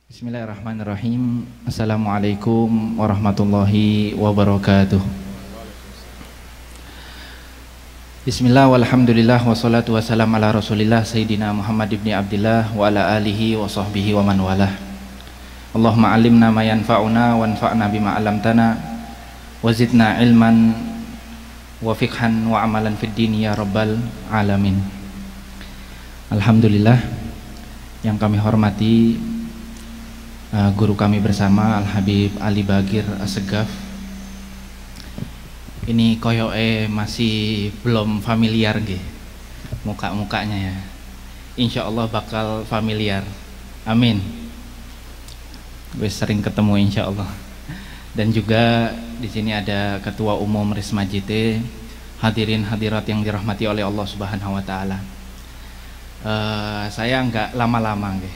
Bismillahirrahmanirrahim. Assalamualaikum warahmatullahi wabarakatuh. Bismillah walhamdulillah wassalatu wassalam ala rasulillah Sayyidina Muhammad ibn Abdillah wa ala alihi wa sahbihi wa man walah. Allahumma alimna ma yanfa'una wanfa'na bima 'allamtana wa zidna ilman wa fiqhan wa amalan fid din ya rabbal alamin. Alhamdulillah, yang kami hormati guru kami bersama Al-Habib Ali Bagir Assegaf. Ini koyoke masih belum familiar nggih muka-mukanya ya. Insya Allah bakal familiar. Amin. Wis sering ketemu insya Allah. Dan juga di sini ada Ketua Umum Risma JT, hadirin hadirat yang dirahmati oleh Allah Subhanahu wa taala. Saya enggak lama-lama nggih,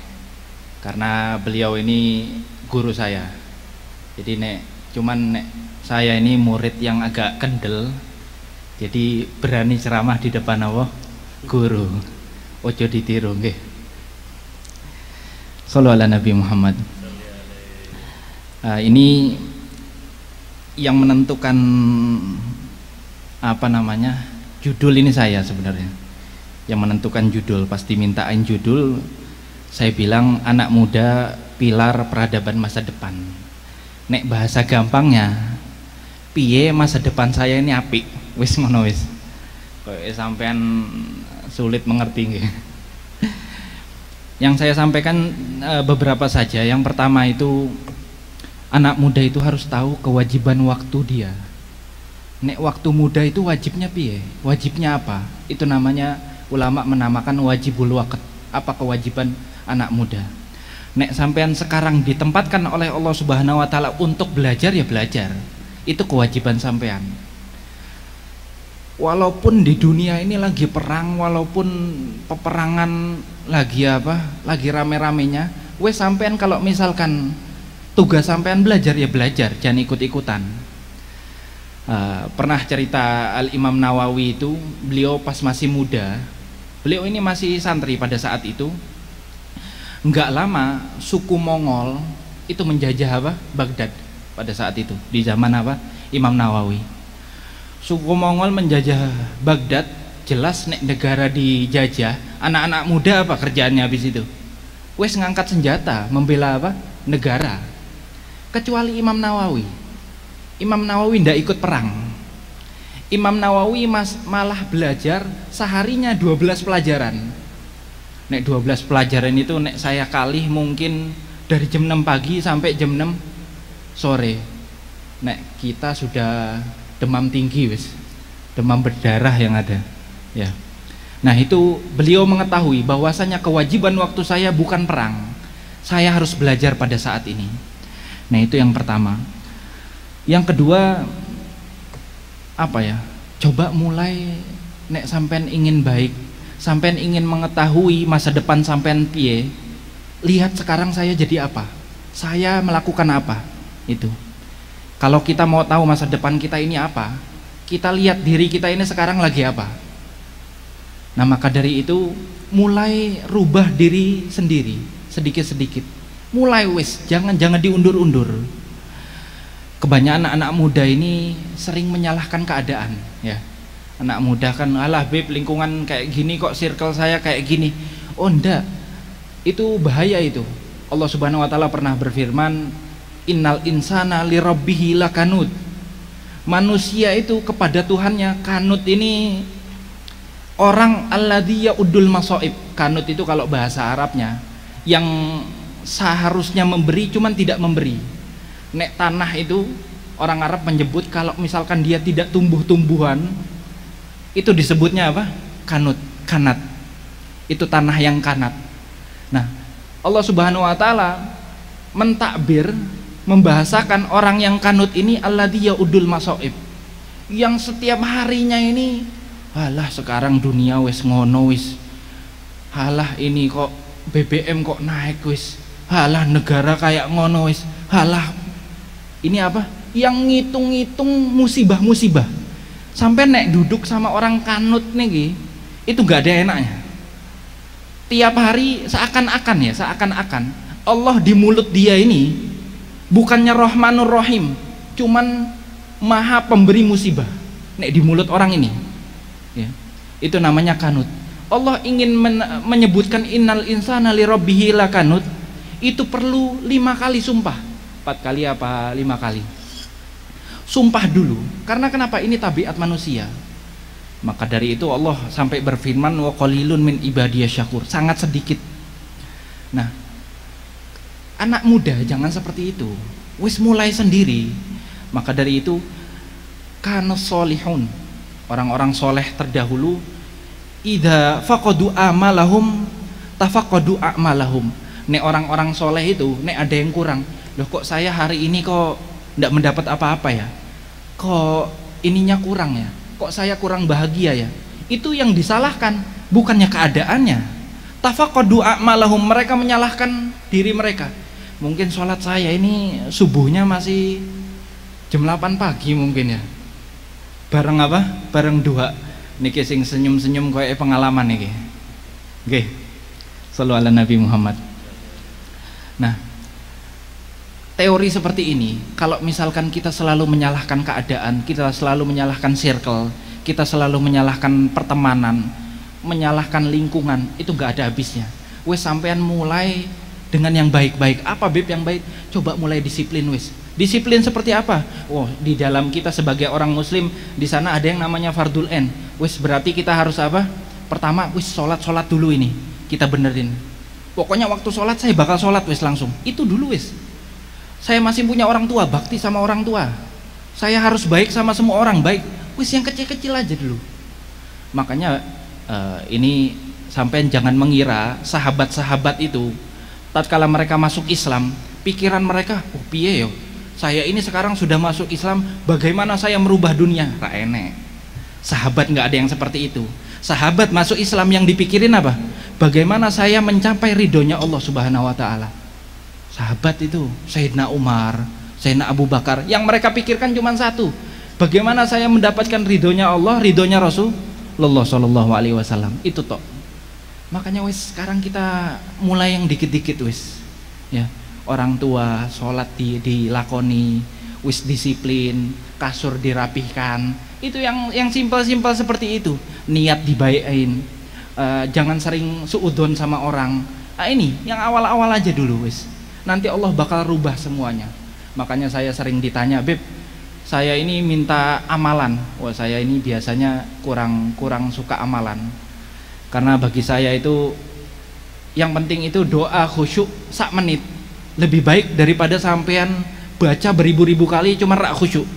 karena beliau ini guru saya. Jadi cuman saya ini murid yang agak kendel, jadi berani ceramah di depan Allah guru. Ojo ditiru nggih. Shallallahu ala Nabi Muhammad. Ini yang menentukan judul ini saya sebenarnya. Yang menentukan judul, pasti mintain judul. Saya bilang anak muda pilar peradaban masa depan. Nek bahasa gampangnya, piye masa depan saya ini apik. Wis ngono wis. Kok sampean sulit mengerti nggih. Yang saya sampaikan beberapa saja. Yang pertama itu, anak muda itu harus tahu kewajiban waktu dia. Nek waktu muda itu wajibnya piye? Wajibnya apa? Itu namanya, ulama menamakan wajibul waqt. Apa kewajiban anak muda? Nek sampean sekarang ditempatkan oleh Allah Subhanahu wa taala untuk belajar, ya belajar. Itu kewajiban sampean. Walaupun di dunia ini lagi perang, walaupun peperangan lagi rame-ramenya, wes sampean kalau misalkan tugas sampean belajar, ya belajar, jangan ikut-ikutan. Pernah cerita Al-Imam Nawawi itu, beliau pas masih muda, beliau ini masih santri pada saat itu. Enggak lama suku Mongol itu menjajah Baghdad pada saat itu, di zaman Imam Nawawi. Suku Mongol menjajah Baghdad, jelas nek negara dijajah, anak-anak muda apa kerjaannya habis itu? Wes ngangkat senjata membela negara. Kecuali Imam Nawawi. Imam Nawawi ndak ikut perang. Imam Nawawi malah belajar seharinya 12 pelajaran. Nek 12 pelajaran itu nek saya kali mungkin dari jam 6 pagi sampai jam 6 sore. Nek kita sudah demam tinggi wis. Demam berdarah yang ada. Ya. Nah, itu beliau mengetahui bahwasanya kewajiban waktu saya bukan perang. Saya harus belajar pada saat ini. Nah, itu yang pertama. Yang kedua, coba mulai, nek sampean ingin baik, sampean ingin mengetahui masa depan sampean piye, lihat sekarang saya jadi apa, saya melakukan apa. Itu kalau kita mau tahu masa depan kita ini apa, kita lihat diri kita ini sekarang lagi apa. Nah, maka dari itu mulai rubah diri sendiri sedikit-sedikit. Mulai wis, jangan diundur-undur. Kebanyakan anak-anak muda ini sering menyalahkan keadaan, ya. Anak muda kan, alah beb, lingkungan kayak gini kok, circle saya kayak gini. Oh ndak, itu bahaya itu. Allah Subhanahu wa taala pernah berfirman, innal insana lirabbihi lakanud. Manusia itu kepada Tuhannya kanut. Ini orang alladzi yaudul masaib. Kanut itu kalau bahasa Arabnya yang seharusnya memberi cuman tidak memberi. Nek tanah itu orang Arab menyebut kalau misalkan dia tidak tumbuh-tumbuhan, itu disebutnya apa? Kanat. Itu tanah yang kanat. Nah, Allah Subhanahu wa taala mentakbir, membahasakan orang yang kanut ini alladzi yaudul masaib, yang setiap harinya ini, halah sekarang dunia wis ngono wis, halah ini kok BBM kok naik wis, halah negara kayak ngono wis, halah ini yang ngitung-ngitung musibah-musibah. Sampai nek duduk sama orang kanut nih, itu gak ada enaknya. Tiap hari seakan-akan Allah di mulut dia ini bukannya Rahmanur Rahim, cuman maha pemberi musibah. Nek di mulut orang ini ya, itu namanya kanut. Allah ingin menyebutkan innal insana li rabbihi lakanut, itu perlu 5 kali sumpah. 4 kali apa 5 kali sumpah dulu. Karena kenapa? Ini tabiat manusia. Maka dari itu Allah sampai berfirman wa qalilun min ibadiyasy syakur, sangat sedikit. Nah, anak muda jangan seperti itu, wis mulai sendiri. Maka dari itu kanus solihun, orang-orang soleh terdahulu, idza faqadu amalahum tafaqadu a'malahum. Nek orang-orang soleh itu, nek ada yang kurang, loh kok saya hari ini kok ndak mendapat apa-apa ya, kok ininya kurang ya, kok saya kurang bahagia ya, itu yang disalahkan bukannya keadaannya. Tafaqadu a'malahum, mereka menyalahkan diri mereka. Mungkin sholat saya ini subuhnya masih jam 8 pagi mungkin ya, bareng apa? Bareng duha. Niki sing senyum-senyum kayak pengalaman niki. Nggih. Shallu ala Nabi Muhammad. Nah, teori seperti ini, kalau misalkan kita selalu menyalahkan keadaan, kita selalu menyalahkan circle, kita selalu menyalahkan pertemanan, menyalahkan lingkungan, itu gak ada habisnya. Wes sampean mulai dengan yang baik-baik. Apa Beb yang baik? Coba mulai disiplin wes. Disiplin seperti apa? Oh, di dalam kita sebagai orang muslim, di sana ada yang namanya fardul ain. Wis berarti kita harus apa? Pertama, wis sholat dulu ini. Kita benerin. Pokoknya waktu sholat saya bakal sholat wis langsung. Itu dulu wis. Saya masih punya orang tua, bakti sama orang tua. Saya harus baik sama semua orang, baik. Wis yang kecil-kecil aja dulu. Makanya ini sampean jangan mengira sahabat-sahabat itu tatkala mereka masuk Islam, pikiran mereka, oh piye yo, saya ini sekarang sudah masuk Islam, bagaimana saya merubah dunia? Ra enek. Sahabat nggak ada yang seperti itu. Sahabat masuk Islam yang dipikirin apa? Bagaimana saya mencapai ridhonya Allah Subhanahu wa taala. Sahabat itu Sayyidina Umar, Sayyidina Abu Bakar, yang mereka pikirkan cuma satu, bagaimana saya mendapatkan ridhonya Allah, ridhonya Rasulullah Shallallahu alaihi wasallam. Itu toh. Makanya wis sekarang kita mulai yang dikit-dikit wis. Ya. Orang tua sholat dilakoni, wis disiplin, kasur dirapihkan, itu yang simpel-simpel seperti itu. Niat dibaikin, jangan sering suudon sama orang. Nah ini yang awal-awal aja dulu wis. Nanti Allah bakal rubah semuanya. Makanya saya sering ditanya, Beb, saya ini minta amalan. Wah, saya ini biasanya kurang suka amalan. Karena bagi saya itu yang penting itu doa khusyuk sak menit. Lebih baik daripada sampean baca beribu-ribu kali cuma rak khusyuk.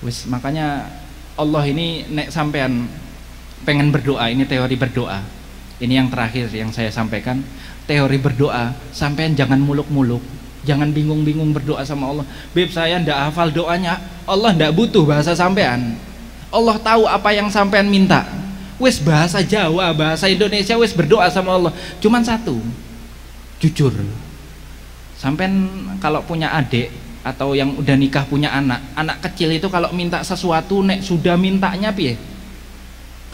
Wis, makanya Allah ini nek sampean pengen berdoa, ini teori berdoa. Ini yang terakhir yang saya sampaikan, teori berdoa. Sampean jangan muluk-muluk, jangan bingung-bingung berdoa sama Allah. Beb, saya ndak hafal doanya. Allah ndak butuh bahasa sampean. Allah tahu apa yang sampean minta. Wis bahasa Jawa, bahasa Indonesia, wis berdoa sama Allah. Cuman satu, jujur. Sampean kalau punya adik atau yang udah nikah punya anak kecil itu kalau minta sesuatu nek sudah mintanya piye?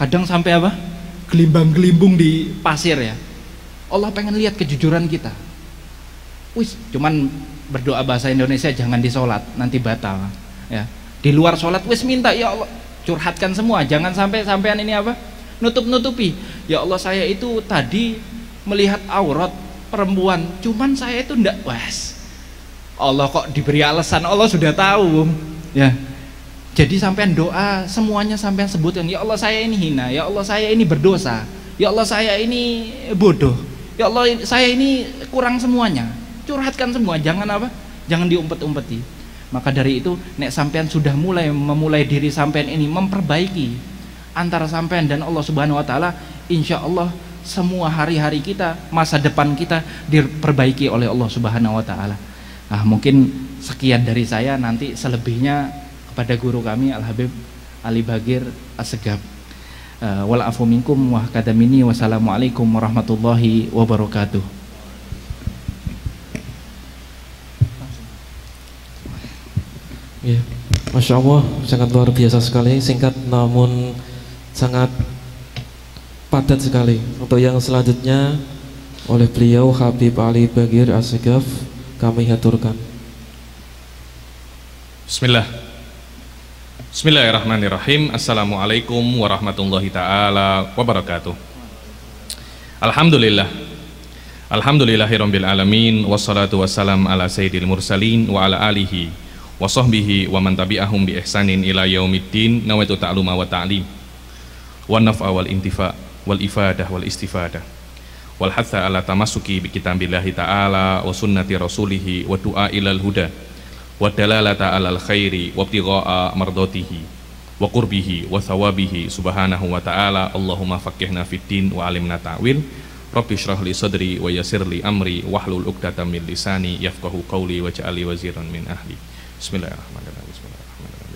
Kadang sampai apa? Gelimbang-gelimbung di pasir ya. Allah pengen lihat kejujuran kita. Wis, cuman berdoa bahasa Indonesia jangan di sholat, nanti batal ya. Di luar sholat wis minta ya Allah, curhatkan semua, jangan sampai sampean ini apa? Nutup-nutupi. Ya Allah, saya itu tadi melihat aurat perempuan, cuman saya itu ndak was. Allah kok diberi alasan, Allah sudah tahu ya. Jadi sampean doa semuanya sampean sebutkan, ya Allah saya ini hina, ya Allah saya ini berdosa, ya Allah saya ini bodoh, ya Allah saya ini kurang semuanya. Curhatkan semua, jangan apa? Jangan diumpet-umpeti. Maka dari itu nek sampean sudah memulai diri sampean ini memperbaiki antara sampean dan Allah Subhanahu wa taala, insya Allah semua hari-hari kita, masa depan kita diperbaiki oleh Allah Subhanahu wa taala. Nah, mungkin sekian dari saya, nanti selebihnya kepada guru kami Al Habib Ali Bagir Assegaf. Wal afu minkum wa kadamini, wassalamualaikum warahmatullahi wabarakatuh. Ya, Masya Allah, sangat luar biasa sekali, singkat namun sangat padat sekali. Untuk yang selanjutnya oleh beliau Habib Ali Bagir Assegaf kami haturkan. Bismillahirrahmanirrahim. Assalamualaikum warahmatullahi ta'ala wabarakatuh. Alhamdulillah, alhamdulillahirabbil alamin, wassalatu wassalam ala sayyidil mursalin wa ala alihi wa sahbihi wa man tabi'ahum bi ihsanin ila yaumiddin. Nawaitu ta'luma wa ta'lim wa naf'a wal intifa wal ifadah wal istifadah wal hatha ala tamassuki bi kitabillahi ta'ala wa sunnati rasulihi wa du'a ilal huda wa dalalata alal khairi wa ibtigha'a mardatihi wa qurbihi wa thawabihi subhanahu wa ta'ala. Allahumma faqihna fid din wa alimna ta'wil. Rabbi shrah li sadri wa yassir li amri wahlul 'uqdatam min lisani yafqahu qawli waj'al li waziran min ahli. Bismillahirrahmanirrahim. Bismillahirrahmanirrahim.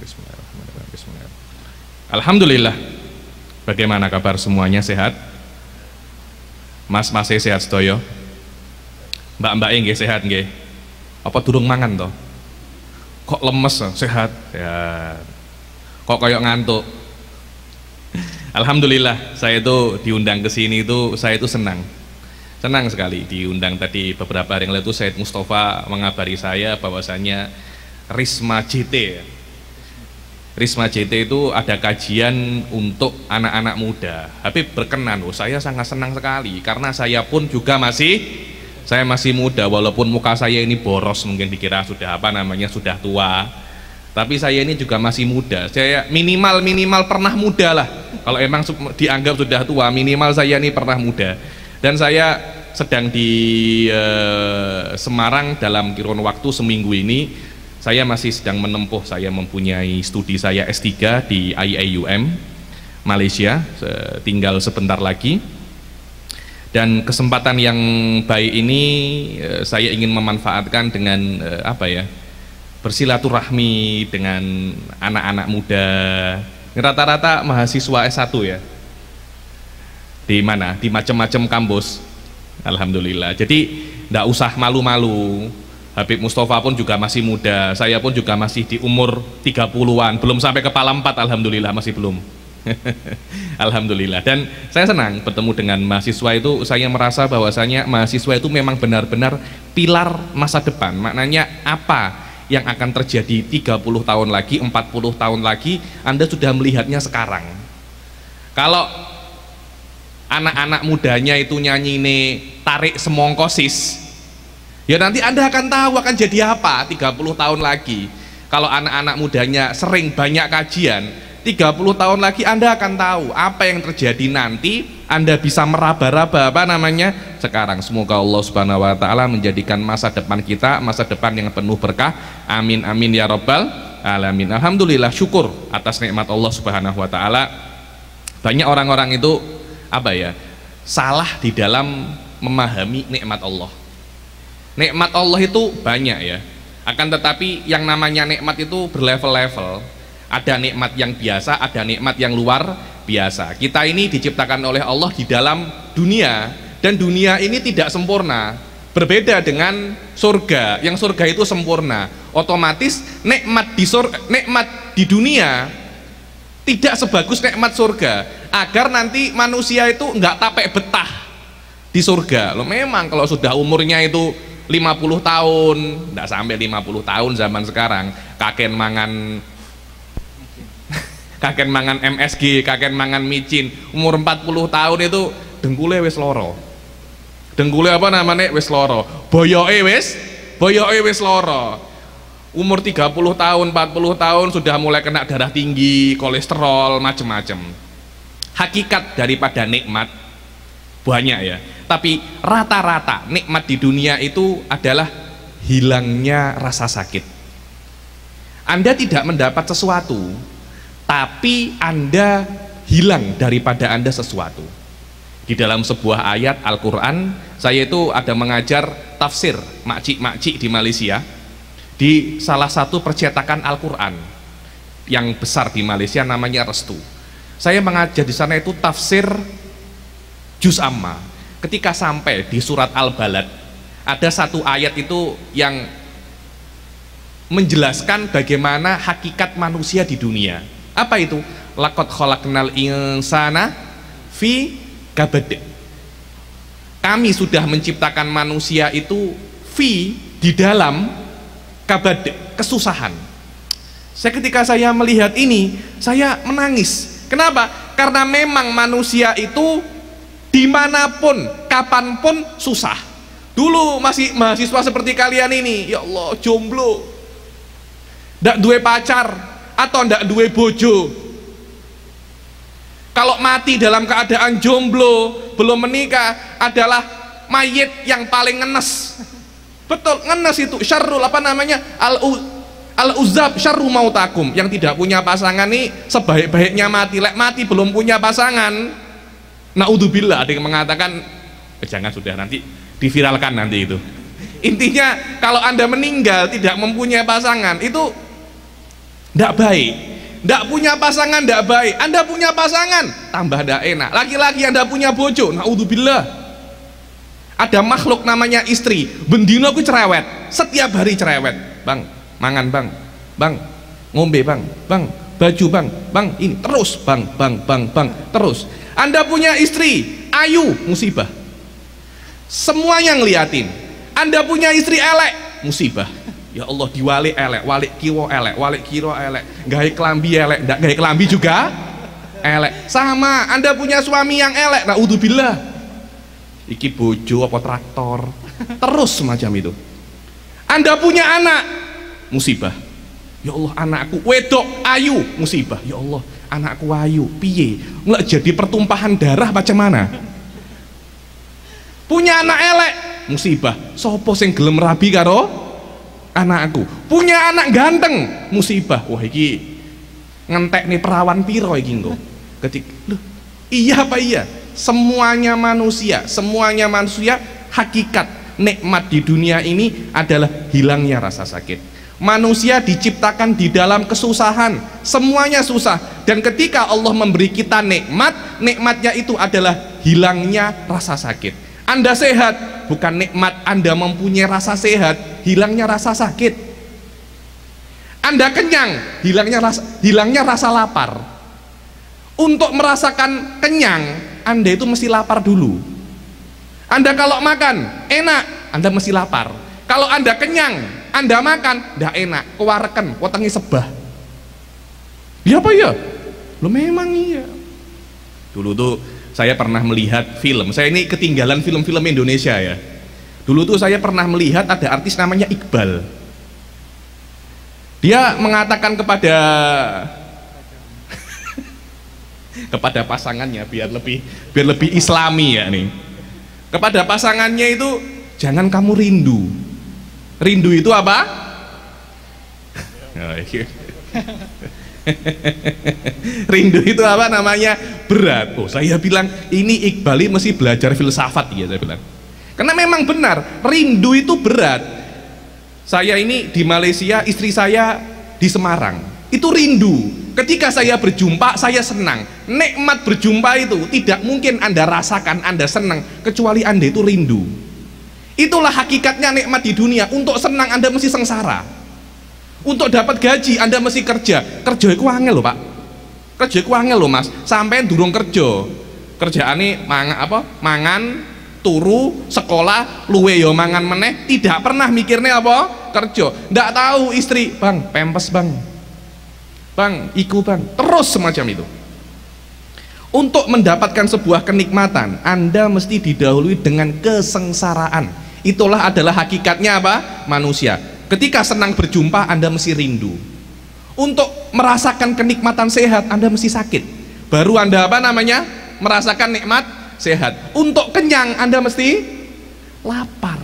Bismillahirrahmanirrahim. Alhamdulillah. Bagaimana kabar semuanya, sehat? Mas-mas sehat sedoyo? Mbak-mbak nggih sehat nggih? Apa durung mangan toh? Kok lemes? Sehat? Ya. Kok kayak ngantuk? Alhamdulillah, saya itu diundang ke sini itu saya itu senang sekali diundang. Tadi beberapa hari yang lalu itu Said Mustafa mengabari saya bahwasanya Risma JT itu ada kajian untuk anak-anak muda. Habib berkenan, saya sangat senang sekali karena saya pun juga masih muda, walaupun muka saya ini boros, mungkin dikira sudah sudah tua, tapi saya ini juga masih muda. Saya minimal pernah muda lah. Kalau emang dianggap sudah tua, minimal saya ini pernah muda. Dan saya sedang di Semarang dalam kurun waktu seminggu ini. Saya masih sedang menempuh, saya mempunyai studi saya S3 di IAIUM Malaysia, tinggal sebentar lagi. Dan kesempatan yang baik ini saya ingin memanfaatkan dengan bersilaturahmi dengan anak-anak muda. Rata-rata mahasiswa S1 ya. Di mana? Di macam-macam kampus. Alhamdulillah. Jadi tidak usah malu-malu. Habib Mustafa pun juga masih muda, saya pun juga masih di umur 30-an, belum sampai kepala 4, alhamdulillah masih belum. Alhamdulillah. Dan saya senang bertemu dengan mahasiswa itu. Saya merasa bahwasanya mahasiswa itu memang benar-benar pilar masa depan. Maknanya apa yang akan terjadi 30 tahun lagi, 40 tahun lagi, Anda sudah melihatnya sekarang. Kalau anak-anak mudanya itu nyanyi ini tarik semongkosis, ya nanti Anda akan tahu akan jadi apa 30 tahun lagi. Kalau anak-anak mudanya sering banyak kajian, 30 tahun lagi Anda akan tahu apa yang terjadi nanti. Anda bisa meraba-raba sekarang. Semoga Allah Subhanahu wa taala menjadikan masa depan kita masa depan yang penuh berkah. Amin amin ya rabbal alamin. Alhamdulillah, syukur atas nikmat Allah Subhanahu wa taala. Banyak orang-orang itu salah di dalam memahami nikmat Allah. Nikmat Allah itu banyak ya, akan tetapi yang namanya nikmat itu berlevel-level. Ada nikmat yang biasa, ada nikmat yang luar biasa. Kita ini diciptakan oleh Allah di dalam dunia, dan dunia ini tidak sempurna. Berbeda dengan surga, yang surga itu sempurna. Otomatis nikmat di dunia tidak sebagus nikmat surga, agar nanti manusia itu nggak tapek betah di surga. Loh, memang kalau sudah umurnya itu 50 tahun, tidak sampai 50 tahun zaman sekarang, kakek mangan MSG, kakek mangan micin, umur 40 tahun itu dengkule wis loro. Dengkule wis loro. Boyoke wis loro. Umur 30 tahun, 40 tahun sudah mulai kena darah tinggi, kolesterol, macam-macam. Hakikat daripada nikmat banyak ya, tapi rata-rata nikmat di dunia itu adalah hilangnya rasa sakit. Anda tidak mendapat sesuatu, tapi Anda hilang daripada Anda sesuatu. Di dalam sebuah ayat Al-Quran, saya itu ada mengajar tafsir makcik-makcik di Malaysia, di salah satu percetakan Al-Quran yang besar di Malaysia, namanya Restu. Saya mengajar di sana itu tafsir Juz Amma. Ketika sampai di surat Al-Balad, ada satu ayat itu yang menjelaskan bagaimana hakikat manusia di dunia. Apa itu? Laqad khalaqnal insana fi kabadek. Kami sudah menciptakan manusia itu di dalam kabadek, kesusahan. Ketika saya melihat ini, saya menangis. Kenapa? Karena memang manusia itu dimanapun, kapanpun susah. Dulu masih mahasiswa seperti kalian ini, ya Allah, jomblo, ndak duwe pacar atau ndak duwe bojo. Kalau mati dalam keadaan jomblo, belum menikah, adalah mayit yang paling ngenes. Betul, ngenes itu syarrul apa namanya? Al-uzab syarru mautakum. Yang tidak punya pasangan nih sebaik-baiknya mati. Lek mati belum punya pasangan, naudzubillah, ada yang mengatakan jangan, sudah nanti diviralkan nanti itu. Intinya kalau Anda meninggal tidak mempunyai pasangan itu tidak baik. Tidak punya pasangan tidak baik. Anda punya pasangan tambah tidak enak. Laki-laki Anda punya bojo, naudzubillah. Ada makhluk namanya istri, bendino ku cerewet, setiap hari cerewet. Bang, mangan bang, bang, ngombe bang, bang, baju bang, bang, ini terus bang, terus. Anda punya istri ayu, musibah, semuanya ngeliatin. Anda punya istri elek, musibah. Ya Allah, diwalik elek, walik kiwo elek, walik kiro elek, gawe kelambi elek, ndak gawe kelambi juga elek. Sama, Anda punya suami yang elek, naudzubillah, iki bojo apa traktor, terus semacam itu. Anda punya anak, musibah. Ya Allah, anakku wedok ayu, musibah. Ya Allah, anakku ayu, piye nggak jadi pertumpahan darah macam mana? Punya anak elek, musibah. Sopo sing gelem rabi karo anakku? Punya anak ganteng, musibah. Wah, iki ngentek nih perawan piro iki engko. Loh, iya apa iya? Semuanya manusia hakikat nikmat di dunia ini adalah hilangnya rasa sakit. Manusia diciptakan di dalam kesusahan, semuanya susah. Dan ketika Allah memberi kita nikmat, nikmatnya itu adalah hilangnya rasa sakit. Anda sehat, bukan nikmat Anda mempunyai rasa sehat, hilangnya rasa sakit. Anda kenyang, hilangnya rasa lapar. Untuk merasakan kenyang, Anda itu mesti lapar dulu. Anda kalau makan enak, Anda mesti lapar. Kalau Anda kenyang, Anda makan ndak enak, kewareken, wetengi sebah. Ya apa ya? Lo memang iya. Dulu tuh saya pernah melihat film. Saya ini ketinggalan film-film Indonesia ya. Dulu tuh saya pernah melihat ada artis namanya Iqbal. Dia mengatakan kepada pasangannya, biar lebih islami ya nih. Kepada pasangannya itu, jangan kamu rindu. Rindu itu apa? Rindu itu apa namanya? Berat. Oh, saya bilang ini Iqbal mesti belajar filsafat ya, saya bilang. Karena memang benar, rindu itu berat. Saya ini di Malaysia, istri saya di Semarang. Itu rindu. Ketika saya berjumpa, saya senang. Nikmat berjumpa itu tidak mungkin Anda rasakan, Anda senang kecuali Anda itu rindu. Itulah hakikatnya nikmat di dunia. Untuk senang Anda mesti sengsara. Untuk dapat gaji Anda mesti kerja. Kerja itu angel loh Pak. Kerja itu angel loh Mas. Sampai durung kerja. Kerjaane mangan, turu, sekolah, luwe yo mangan meneh, tidak pernah mikirnya apa? Kerja. Ndak tahu istri, "Bang, pempes, Bang. Bang, iku, Bang." Terus semacam itu. Untuk mendapatkan sebuah kenikmatan, Anda mesti didahului dengan kesengsaraan. Itulah adalah hakikatnya apa? Manusia. Ketika senang berjumpa, Anda mesti rindu. Untuk merasakan kenikmatan sehat, Anda mesti sakit. Baru Anda merasakan nikmat sehat. Untuk kenyang, Anda mesti lapar.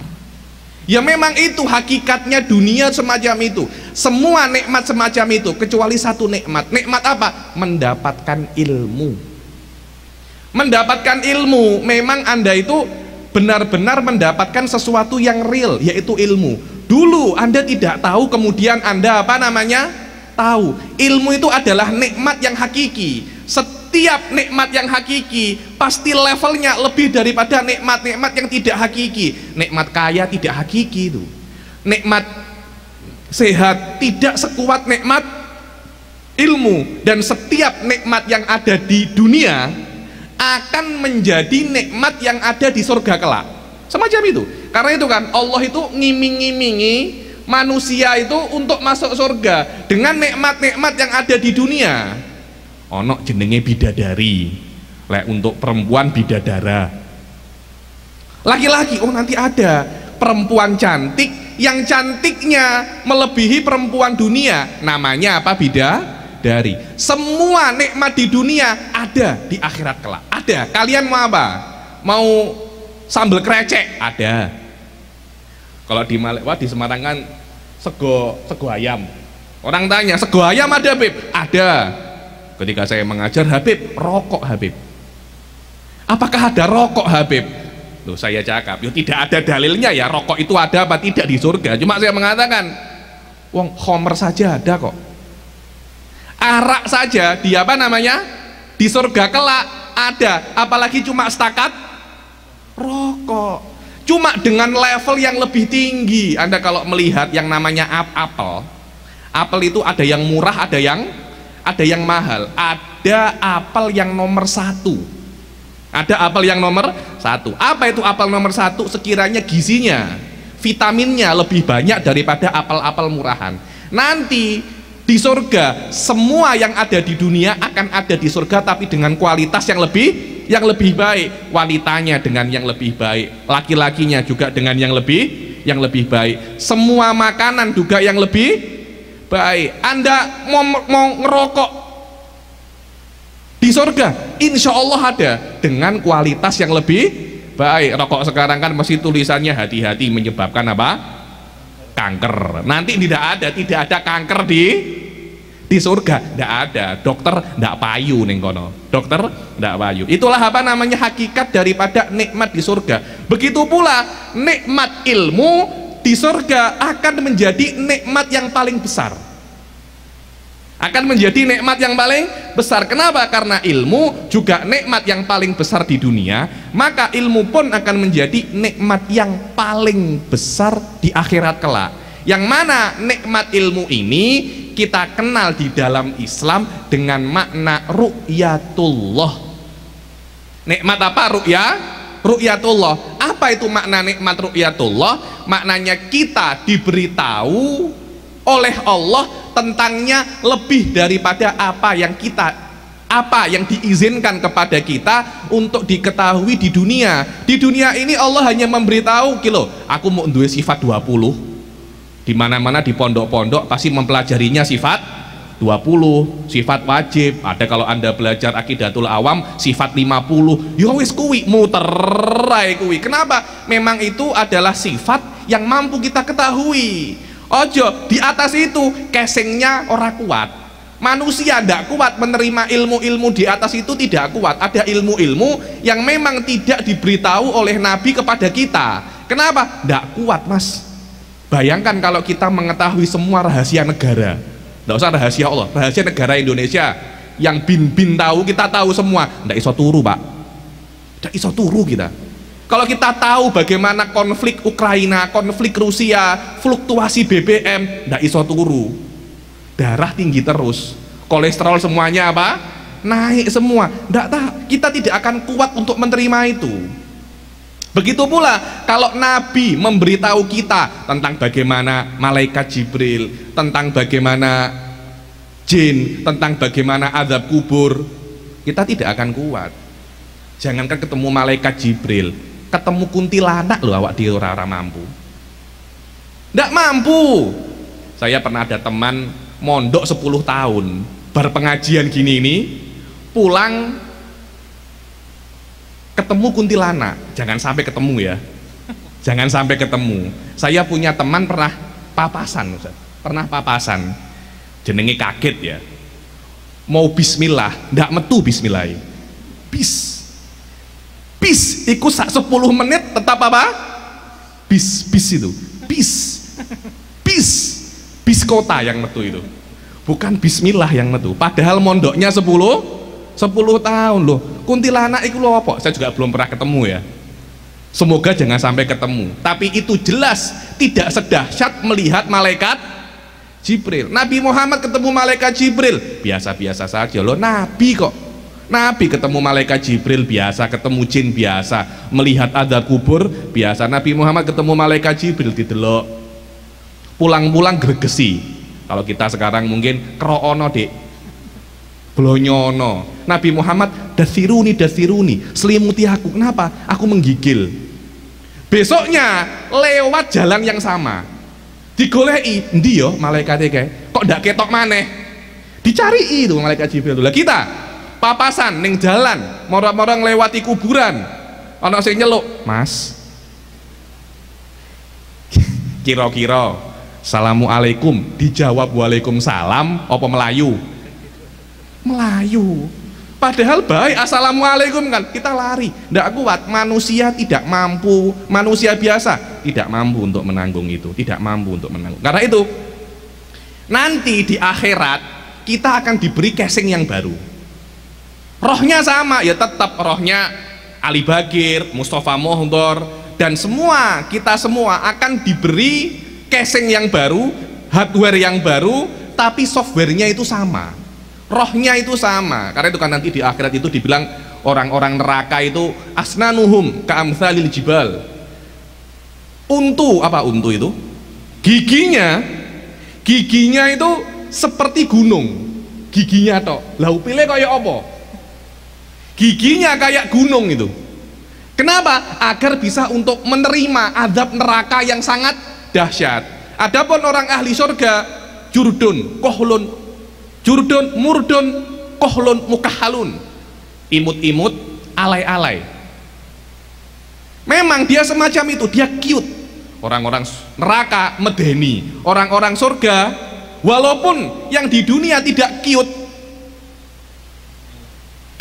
Ya memang itu hakikatnya dunia semacam itu. Semua nikmat semacam itu, kecuali satu nikmat. Nikmat apa? Mendapatkan ilmu. Mendapatkan ilmu, memang Anda itu benar-benar mendapatkan sesuatu yang real, yaitu ilmu. Dulu Anda tidak tahu, kemudian Anda tahu. Ilmu itu adalah nikmat yang hakiki. Setiap nikmat yang hakiki pasti levelnya lebih daripada nikmat-nikmat yang tidak hakiki. Nikmat kaya tidak hakiki itu. Nikmat sehat tidak sekuat nikmat ilmu. Dan setiap nikmat yang ada di dunia akan menjadi nikmat yang ada di surga kelak. Semacam itu. Karena itu kan Allah itu ngiming-ngimingi manusia itu untuk masuk surga dengan nikmat-nikmat yang ada di dunia. Ono jenenge bidadari, lek untuk perempuan bidadara. Laki-laki, oh nanti ada perempuan cantik yang cantiknya melebihi perempuan dunia, namanya apa? Bidadari. Semua nikmat di dunia ada di akhirat kelak. Ada. Kalian mau apa? Mau sambal krecek? Ada. Kalau di di Semarang kan sego ayam. Orang tanya, sego ayam ada Habib? Ada. Ketika saya mengajar, Habib, rokok Habib. Apakah ada rokok Habib? Loh, saya cakap, yo tidak ada dalilnya ya rokok itu ada apa tidak di surga. Cuma saya mengatakan, wong homer saja ada kok. Arak saja di apa namanya? Di surga kelak ada, apalagi cuma setakat rokok. Cuma dengan level yang lebih tinggi. Anda kalau melihat yang namanya apel itu ada yang murah, ada yang mahal. Ada apel yang nomor 1. Ada apel yang nomor 1. Apa itu apel nomor 1? Sekiranya gizinya, vitaminnya lebih banyak daripada apel-apel murahan. Nanti di surga semua yang ada di dunia akan ada di surga, tapi dengan kualitas yang lebih baik. Wanitanya dengan yang lebih baik, laki-lakinya juga dengan yang lebih baik. Semua makanan juga yang lebih baik. Anda mau ngerokok di surga, insya Allah ada dengan kualitas yang lebih baik. Rokok sekarang kan masih tulisannya hati-hati menyebabkan apa? Kanker. Nanti tidak ada kanker di surga, tidak ada. Dokter tidak payu neng kono. Dokter tidak payu. Itulah apa namanya hakikat daripada nikmat di surga. Begitu pula nikmat ilmu di surga akan menjadi nikmat yang paling besar. Akan menjadi nikmat yang paling besar. Kenapa? Karena ilmu juga nikmat yang paling besar di dunia, maka ilmu pun akan menjadi nikmat yang paling besar di akhirat kelak. Yang mana nikmat ilmu ini kita kenal di dalam Islam dengan makna ru'yatullah. Nikmat apa? Ru'yatullah. Apa itu makna nikmat ru'yatullah? Maknanya kita diberitahu oleh Allah tentangnya lebih daripada apa yang diizinkan kepada kita untuk diketahui di dunia. Di dunia ini Allah hanya memberitahu, aku mau duwe sifat 20. Di mana-mana di pondok-pondok pasti mempelajarinya sifat 20, sifat wajib. Ada kalau Anda belajar Aqidatul Awam sifat 50. Ya wis kuwi muter ae kuwi. Kenapa? Memang itu adalah sifat yang mampu kita ketahui. Ojo di atas itu casingnya orang kuat. Manusia tidak kuat menerima ilmu-ilmu di atas itu, tidak kuat. Ada ilmu-ilmu yang memang tidak diberitahu oleh Nabi kepada kita. Kenapa? Tidak kuat mas. Bayangkan kalau kita mengetahui semua rahasia negara, tidak usah rahasia Allah, rahasia negara Indonesia yang bin tahu, kita tahu semua, tidak iso turu pak, tidak iso turu kita. Kalau kita tahu bagaimana konflik Ukraina, konflik Rusia, fluktuasi BBM, tidak iso turu, darah tinggi terus, kolesterol semuanya apa? Naik semua. Kita tidak akan kuat untuk menerima itu. Begitu pula kalau Nabi memberitahu kita tentang bagaimana malaikat Jibril, tentang bagaimana jin, tentang bagaimana azab kubur, kita tidak akan kuat. Jangankan ketemu malaikat Jibril, ketemu kuntilanak loh awak di ora mampu. Tidak mampu. Saya pernah ada teman mondok 10 tahun, berpengajian gini ini, pulang ketemu kuntilanak. Jangan sampai ketemu ya, jangan sampai ketemu. Saya punya teman pernah papasan, Ustaz. Pernah papasan, jenenge kaget ya, mau bismillah, ndak metu bismillah, bis ikut 10 menit tetap apa? Bis itu, bis kota yang metu itu, bukan bismillah yang metu. Padahal mondoknya 10 tahun loh. Kuntilanak itu loh apa? Saya juga belum pernah ketemu ya. Semoga jangan sampai ketemu. Tapi itu jelas tidak sedahsyat melihat malaikat Jibril. Nabi Muhammad ketemu malaikat Jibril biasa-biasa saja loh. Nabi kok. Nabi ketemu malaikat Jibril biasa, ketemu jin biasa, melihat azab kubur biasa. Nabi Muhammad ketemu malaikat Jibril didelok, pulang-pulang gregesi. Kalau kita sekarang mungkin kroono dek, blonyono. Nabi Muhammad dasiruni, selimuti aku. Kenapa? Aku menggigil. Besoknya lewat jalan yang sama, digolei, ndi yo malaikatnya kayak, kok ndak ketok maneh? Dicari itu malaikat Jibril. Lah kita papasan ning jalan, moro-moro nglewati kuburan, ana sing nyeluk, "Mas, kira-kira Assalamualaikum dijawab Waalaikumsalam apa Melayu?" Melayu. Padahal baik Assalamualaikum kan, kita lari, ndak kuat. Manusia tidak mampu, manusia biasa tidak mampu untuk menanggung itu, tidak mampu untuk menanggung. Karena itu nanti di akhirat kita akan diberi casing yang baru. Rohnya sama, ya tetap rohnya Ali Bagir, Mustafa Mohdor, dan semua, kita semua akan diberi casing yang baru, hardware yang baru, tapi softwarenya itu sama, rohnya itu sama. Karena itu kan nanti di akhirat itu dibilang orang-orang neraka itu asnanuhum ka'amthalil jibal. Untu, apa untu itu? Giginya itu seperti gunung, giginya toh. Lah upile kayak apa? Giginya kayak gunung itu. Kenapa? Agar bisa untuk menerima azab neraka yang sangat dahsyat. Adapun orang ahli surga, jurdun, kohlun, jurdun, murdun, kohlun, mukahalun, imut-imut, alay-alay. Memang dia semacam itu, dia cute. Orang-orang neraka medeni, orang-orang surga walaupun yang di dunia tidak cute,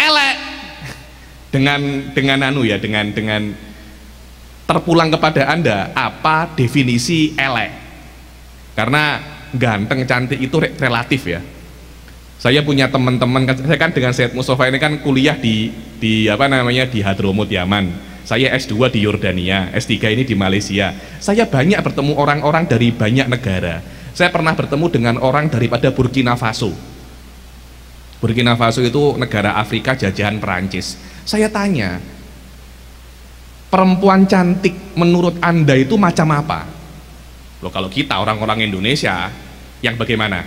elek. Dengan terpulang kepada Anda apa definisi elek. Karena ganteng cantik itu relatif ya. Saya punya teman-teman, saya kan dengan Said Mustafa ini kan kuliah di Hadramut Yaman. Saya S2 di Yordania, S3 ini di Malaysia. Saya banyak bertemu orang-orang dari banyak negara. Saya pernah bertemu dengan orang daripada Burkina Faso. Burkina Faso itu negara Afrika jajahan Perancis. Saya tanya, perempuan cantik menurut Anda itu macam apa? Loh, kalau kita orang-orang Indonesia yang bagaimana?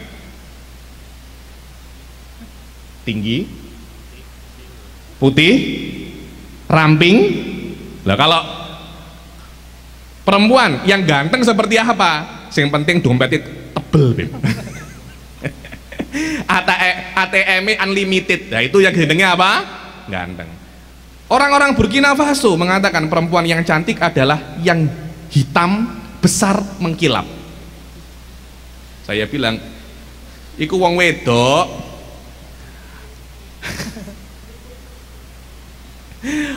Tinggi, putih, ramping. Lah kalau perempuan yang ganteng seperti apa? Yang penting dompetnya tebel, Beb. ATM-nya unlimited. Nah, itu yang jenenge apa? Ganteng. Orang-orang Burkina Faso mengatakan perempuan yang cantik adalah yang hitam, besar, mengkilap. Saya bilang, iku wong wedok.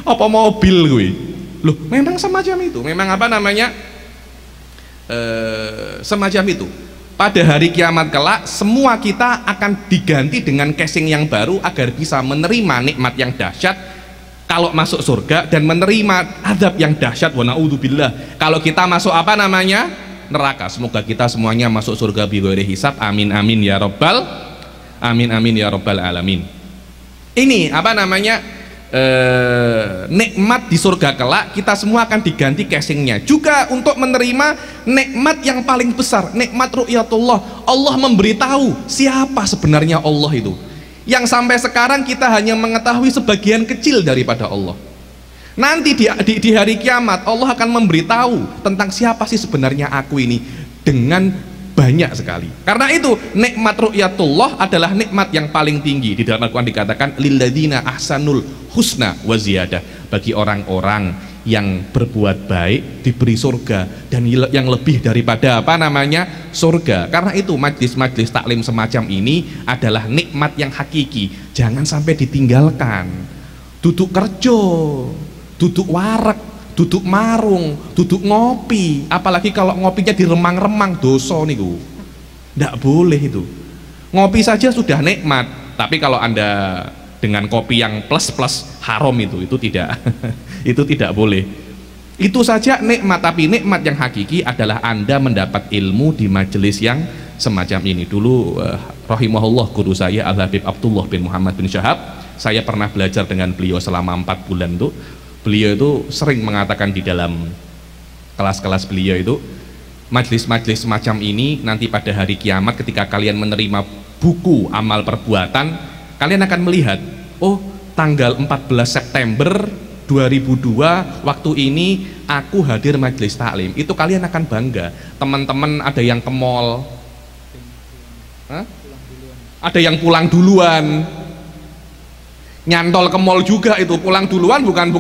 Apa mobil gue? Loh, memang semacam itu. Memang apa namanya? Semacam itu. Pada hari kiamat kelak, semua kita akan diganti dengan casing yang baru agar bisa menerima nikmat yang dahsyat kalau masuk surga dan menerima azab yang dahsyat wa naudzubillah kalau kita masuk apa namanya? Neraka. Semoga kita semuanya masuk surga bi ghairi hisab. Amin amin ya rabbal alamin. Ini apa namanya? Nikmat di surga kelak kita semua akan diganti casingnya juga untuk menerima nikmat yang paling besar, nikmat ru'yatullah. Allah memberitahu siapa sebenarnya Allah itu, yang sampai sekarang kita hanya mengetahui sebagian kecil daripada Allah. Nanti di hari kiamat Allah akan memberitahu tentang siapa sih sebenarnya aku ini dengan banyak sekali. Karena itu nikmat ru'yatullah adalah nikmat yang paling tinggi. Di dalam Al-Quran dikatakan lilladzina ahsanul husna wa ziyadah, bagi orang-orang yang berbuat baik diberi surga dan yang lebih daripada apa namanya surga. Karena itu majlis-majlis taklim semacam ini adalah nikmat yang hakiki, jangan sampai ditinggalkan. Duduk kerja, duduk wareg, duduk marung, duduk ngopi, apalagi kalau ngopinya di remang-remang, dosa niku. Ndak boleh itu. Ngopi saja sudah nikmat, tapi kalau Anda dengan kopi yang plus haram itu tidak itu tidak boleh. Itu saja nikmat, tapi nikmat yang hakiki adalah Anda mendapat ilmu di majelis yang semacam ini. Dulu rahimahullah guru saya Al-Habib Abdullah bin Muhammad bin Syahab, saya pernah belajar dengan beliau selama 4 bulan tuh. Beliau itu sering mengatakan di dalam kelas-kelas beliau itu, majlis-majlis semacam ini nanti pada hari kiamat ketika kalian menerima buku amal perbuatan, kalian akan melihat, oh tanggal 14 September 2002 waktu ini aku hadir majlis taklim. Itu kalian akan bangga. Teman-teman ada yang ke mall, ada yang pulang duluan, nyantol ke mall juga. Itu pulang duluan bukan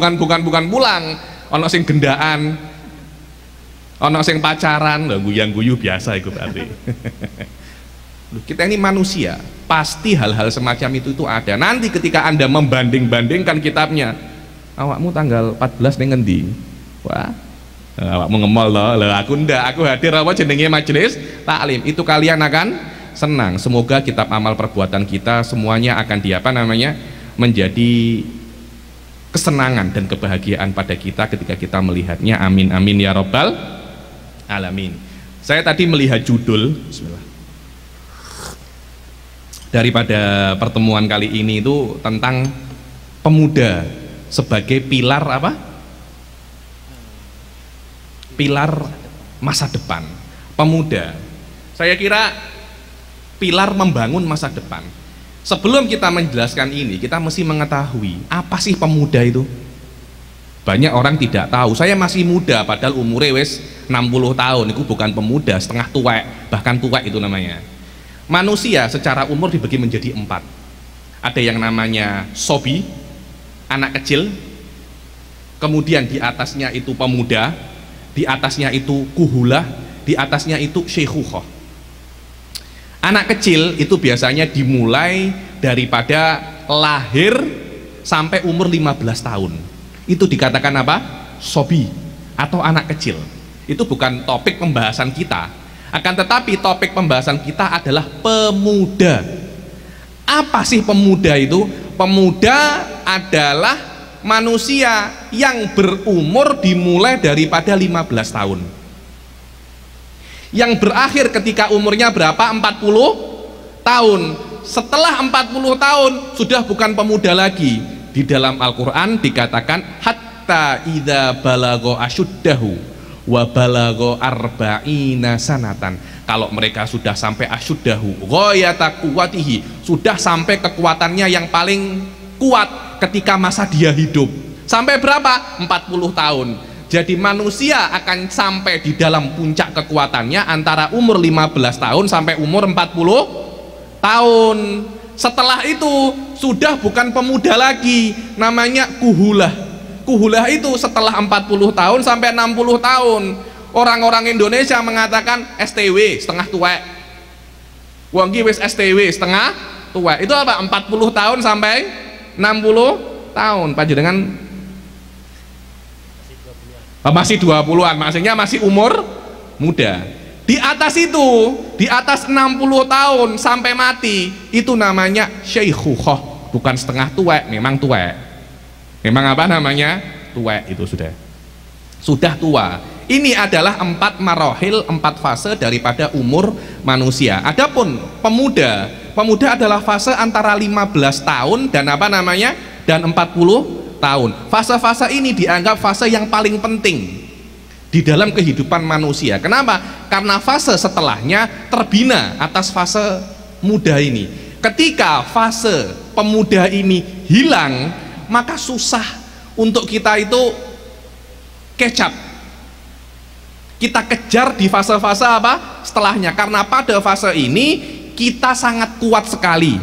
pulang, ono sing gendaan, ono sing pacaran, guyang-guyu biasa itu berarti. Kita ini manusia, pasti hal-hal semacam itu ada. Nanti ketika Anda membanding-bandingkan kitabnya, awakmu tanggal 14 ning ngendi? Wah, awakmu ngemol loh, aku ndak, aku hadir apa jenenge majelis taklim. Itu kalian akan senang. Semoga kitab amal perbuatan kita semuanya akan menjadi kesenangan dan kebahagiaan pada kita ketika kita melihatnya. Amin amin ya rabbal alamin. Saya tadi melihat judul, bismillah, daripada pertemuan kali ini itu tentang pemuda sebagai pilar apa? Pilar masa depan. Pemuda, saya kira pilar membangun masa depan. Sebelum kita menjelaskan ini, kita mesti mengetahui apa sih pemuda itu. Banyak orang tidak tahu. Saya masih muda padahal umurnya wis 60 tahun. Itu bukan pemuda, setengah tuwek, bahkan tuwek itu namanya. Manusia secara umur dibagi menjadi 4. Ada yang namanya sobi, anak kecil, kemudian di atasnya itu pemuda, di atasnya itu kuhulah, di atasnya itu syekhukhah. Anak kecil itu biasanya dimulai daripada lahir sampai umur 15 tahun. Itu dikatakan apa? Sobi atau anak kecil. Itu bukan topik pembahasan kita. Akan tetapi topik pembahasan kita adalah pemuda. Apa sih pemuda itu? Pemuda adalah manusia yang berumur dimulai daripada 15 tahun, yang berakhir ketika umurnya berapa? 40 tahun. Setelah 40 tahun sudah bukan pemuda lagi. Di dalam Al-Quran dikatakan hatta idza balagha asyuddahu wa balagha arba'ina sanatan. Kalau mereka sudah sampai asyuddahu ghayata quwwatihi, sudah sampai kekuatannya yang paling kuat ketika masa dia hidup. Sampai berapa? 40 tahun. Jadi manusia akan sampai di dalam puncak kekuatannya antara umur 15 tahun sampai umur 40 tahun. Setelah itu sudah bukan pemuda lagi, namanya kuhulah. Kuhulah itu setelah 40 tahun sampai 60 tahun. Orang-orang Indonesia mengatakan STW, setengah tuwek. Wong ki wis STW, setengah tuwek. Itu apa? 40 tahun sampai 60 tahun. Panjenengan masih 20-an, maksudnya masih umur muda. Di atas itu, di atas 60 tahun sampai mati, itu namanya syekhukhah, bukan setengah tuwek, memang tuwek. Memang apa namanya? Tuwek itu sudah tua. Ini adalah 4 marohil, 4 fase daripada umur manusia. Adapun pemuda, pemuda adalah fase antara 15 tahun dan apa namanya? Dan 40 tahun. Fase-fase ini dianggap fase yang paling penting di dalam kehidupan manusia. Kenapa? Karena fase setelahnya terbina atas fase muda ini. Ketika fase pemuda ini hilang, maka susah untuk kita itu kecap. Kita kejar di fase-fase apa? Setelahnya. Karena pada fase ini kita sangat kuat sekali.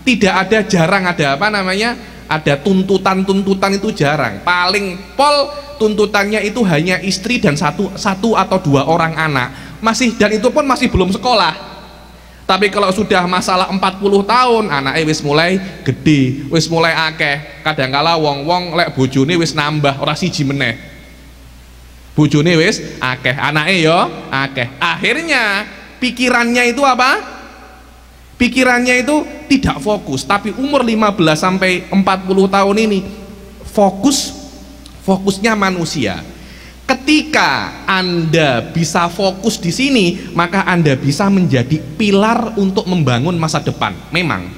Tidak ada, jarang ada apa namanya? Ada tuntutan-tuntutan, itu jarang. Paling pol tuntutannya itu hanya istri dan satu atau 2 orang anak. Dan itu pun masih belum sekolah. Tapi kalau sudah masalah 40 tahun, anaknya wis mulai gede, wis mulai akeh. Kadangkala wong-wong lek bojone wis nambah, ora siji meneh. Bojone wis akeh, anaknya yo akeh. Akhirnya pikirannya itu apa? Pikirannya itu tidak fokus. Tapi umur 15 sampai 40 tahun ini fokusnya manusia. Ketika Anda bisa fokus di sini, maka Anda bisa menjadi pilar untuk membangun masa depan. Memang.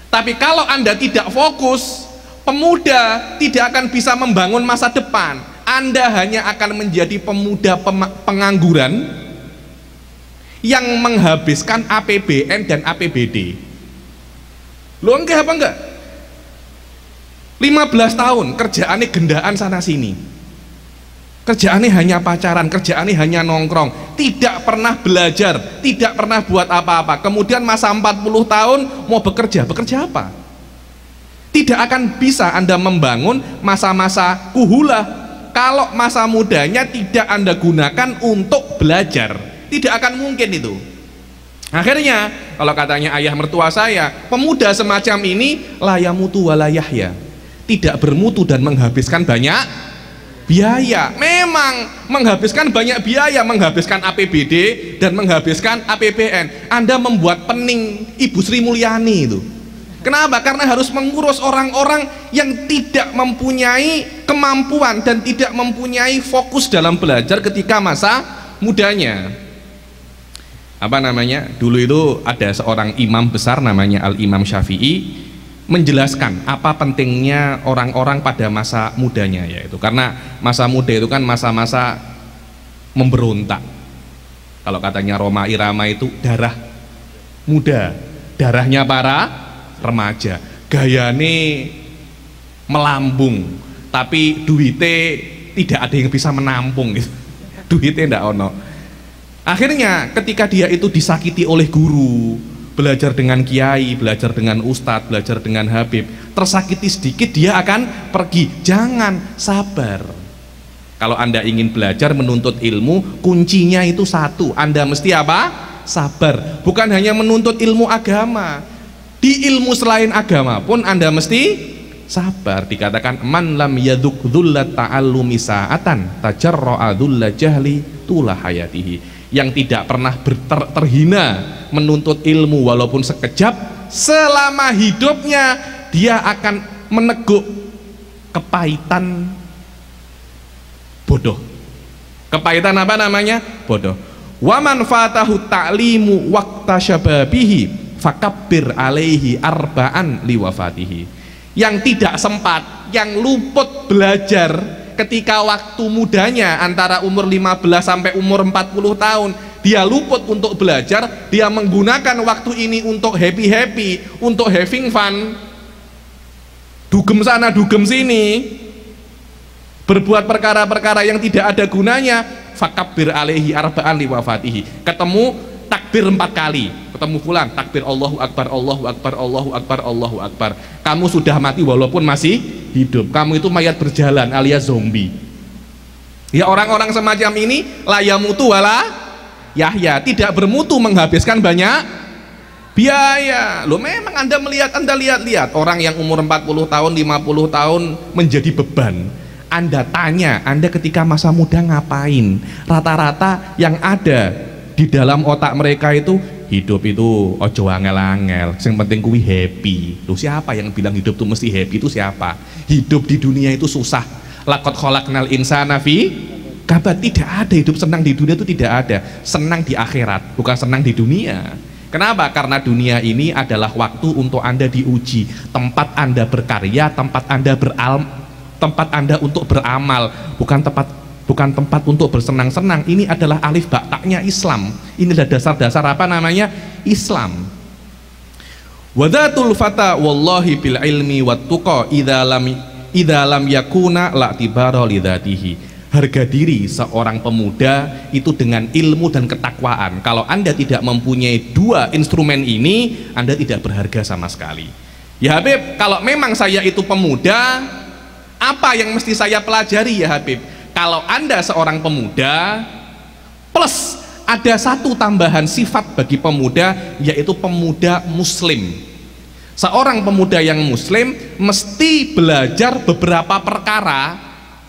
Tapi kalau Anda tidak fokus, pemuda tidak akan bisa membangun masa depan. Anda hanya akan menjadi pemuda pengangguran yang menghabiskan APBN dan APBD. Lo enggak apa enggak? 15 tahun kerjaannya gendaan sana sini, kerjaannya hanya pacaran, kerjaannya hanya nongkrong, tidak pernah belajar, tidak pernah buat apa-apa. Kemudian masa 40 tahun mau bekerja apa? Tidak akan bisa Anda membangun masa-masa kuhula kalau masa mudanya tidak Anda gunakan untuk belajar. Tidak akan mungkin itu. Akhirnya kalau katanya ayah mertua saya, pemuda semacam ini layamutu walayahya, tidak bermutu dan menghabiskan banyak biaya. Memang menghabiskan banyak biaya, menghabiskan APBD dan menghabiskan APBN. Anda membuat pening Ibu Sri Mulyani itu. Kenapa? Karena harus mengurus orang-orang yang tidak mempunyai kemampuan dan tidak mempunyai fokus dalam belajar ketika masa mudanya. Apa namanya? Dulu itu ada seorang imam besar namanya Al-Imam Syafi'i menjelaskan apa pentingnya orang-orang pada masa mudanya, yaitu karena masa muda itu kan masa-masa memberontak. Kalau katanya Roma Irama itu darah muda, darahnya para remaja, gayane melambung, tapi duitnya tidak ada yang bisa menampung gitu. Duitnya ndak ono. Akhirnya ketika dia itu disakiti oleh guru, belajar dengan kiai, belajar dengan ustadz, belajar dengan habib, tersakiti sedikit dia akan pergi. Jangan, sabar. Kalau Anda ingin belajar menuntut ilmu, kuncinya itu satu, Anda mesti apa? Sabar. Bukan hanya menuntut ilmu agama, di ilmu selain agama pun Anda mesti sabar. Dikatakan man lam yaduk dhullat ta'allumi sa'atan tajarra'a dhulla jahli tula hayatihi. Yang tidak pernah terhina menuntut ilmu walaupun sekejap, selama hidupnya dia akan meneguk kepahitan bodoh. Kepahitan apa namanya? Bodoh. Wa man fatahu ta'limu waqta syababihi fakabbir alaihi arba'an liwafatihi. Yang tidak sempat, yang luput belajar ketika waktu mudanya antara umur 15 sampai umur 40 tahun, dia luput untuk belajar, dia menggunakan waktu ini untuk happy-happy, untuk having fun, dugem sana dugem sini, berbuat perkara-perkara yang tidak ada gunanya. Fakabbir alaihi arba'an liwafatihi. Ketemu takbir 4 kali, ketemu fulan takbir Allahu Akbar, Allahu Akbar, Allahu Akbar, Allahu Akbar. Kamu sudah mati walaupun masih hidup, kamu itu mayat berjalan alias zombie. Ya, orang-orang semacam ini layamutu wala yahya, tidak bermutu, menghabiskan banyak biaya. Loh, memang Anda lihat orang yang umur 40 tahun 50 tahun menjadi beban. Anda tanya, Anda ketika masa muda ngapain? Rata-rata yang ada di dalam otak mereka itu, hidup itu ojo angel-angel, yang penting kuwi happy. Loh, siapa yang bilang hidup itu mesti happy? Itu siapa? Hidup di dunia itu susah. Laqad khalaqnal insana fi kabad. Tidak ada hidup senang di dunia, itu tidak ada. Senang di akhirat, bukan senang di dunia. Kenapa? Karena dunia ini adalah waktu untuk Anda diuji, tempat Anda berkarya, tempat Anda untuk beramal, bukan tempat untuk bersenang-senang. Ini adalah alif ba taknya Islam. Ini adalah dasar-dasar apa namanya? Islam. Wadatul fata wallahi bil ilmi wat tuqa idza lam yakuna la tibara lidzatihi. Harga diri seorang pemuda itu dengan ilmu dan ketakwaan. Kalau Anda tidak mempunyai dua instrumen ini, Anda tidak berharga sama sekali. Ya Habib, kalau memang saya itu pemuda, apa yang mesti saya pelajari ya Habib? Kalau Anda seorang pemuda, plus ada satu tambahan sifat bagi pemuda, yaitu pemuda muslim. Seorang pemuda yang muslim mesti belajar beberapa perkara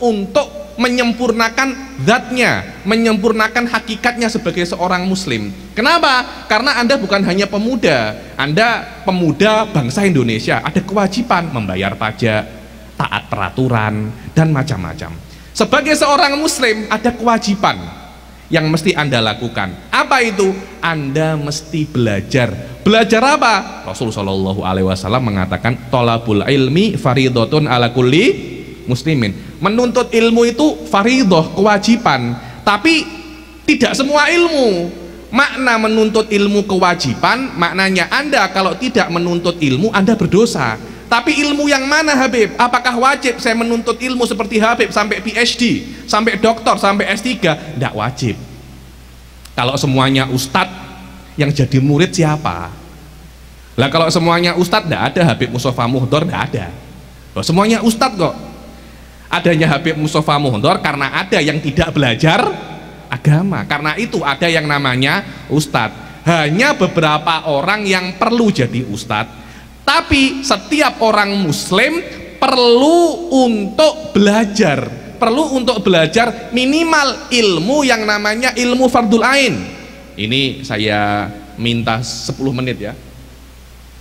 untuk menyempurnakan zatnya, menyempurnakan hakikatnya sebagai seorang muslim. Kenapa? Karena Anda bukan hanya pemuda, Anda pemuda bangsa Indonesia, ada kewajiban membayar pajak, taat peraturan, dan macam-macam. Sebagai seorang muslim ada kewajiban yang mesti Anda lakukan. Apa itu? Anda mesti belajar. Belajar apa? Rasul Shallallahu Alaihi Wasallam mengatakan tolabul ilmi faridotun ala kulli muslimin. Menuntut ilmu itu faridoh, kewajiban. Tapi tidak semua ilmu. Makna menuntut ilmu kewajiban, maknanya Anda kalau tidak menuntut ilmu Anda berdosa. Tapi ilmu yang mana Habib? Apakah wajib saya menuntut ilmu seperti Habib sampai PhD, sampai doktor, sampai S3? Tidak wajib. Kalau semuanya ustadz, yang jadi murid siapa? Lah kalau semuanya ustadz, tidak ada Habib Mustofa Muhdor, tidak ada. Loh, semuanya ustadz kok. Adanya Habib Mustofa Muhdor karena ada yang tidak belajar agama. Karena itu ada yang namanya ustadz. Hanya beberapa orang yang perlu jadi ustadz. Tapi setiap orang muslim perlu untuk belajar. Perlu untuk belajar minimal ilmu yang namanya ilmu fardul ain. Ini saya minta 10 menit ya.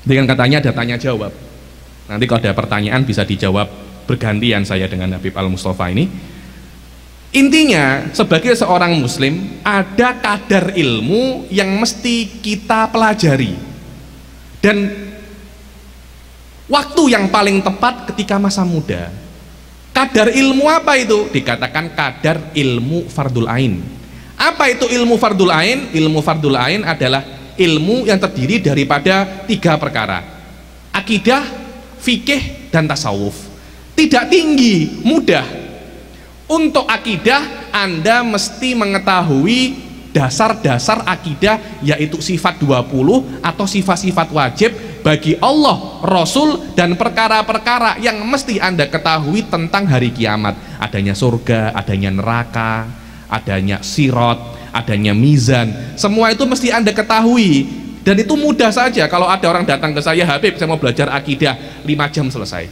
Dengan katanya ada tanya jawab. Nanti kalau ada pertanyaan bisa dijawab bergantian saya dengan Habib Al-Mustafa ini. Intinya sebagai seorang muslim ada kadar ilmu yang mesti kita pelajari. Dan waktu yang paling tepat ketika masa muda. Kadar ilmu apa itu? Dikatakan kadar ilmu fardul ain. Apa itu ilmu fardul ain? Ilmu fardul ain adalah ilmu yang terdiri daripada 3 perkara: akidah, fikih, dan tasawuf. Tidak tinggi, mudah. Untuk akidah Anda mesti mengetahui dasar-dasar akidah, yaitu sifat 20 atau sifat-sifat wajib bagi Allah, Rasul, dan perkara-perkara yang mesti Anda ketahui tentang hari kiamat. Adanya surga, adanya neraka, adanya sirat, adanya mizan. Semua itu mesti Anda ketahui. Dan itu mudah saja. Kalau ada orang datang ke saya, Habib saya mau belajar akidah, 5 jam selesai.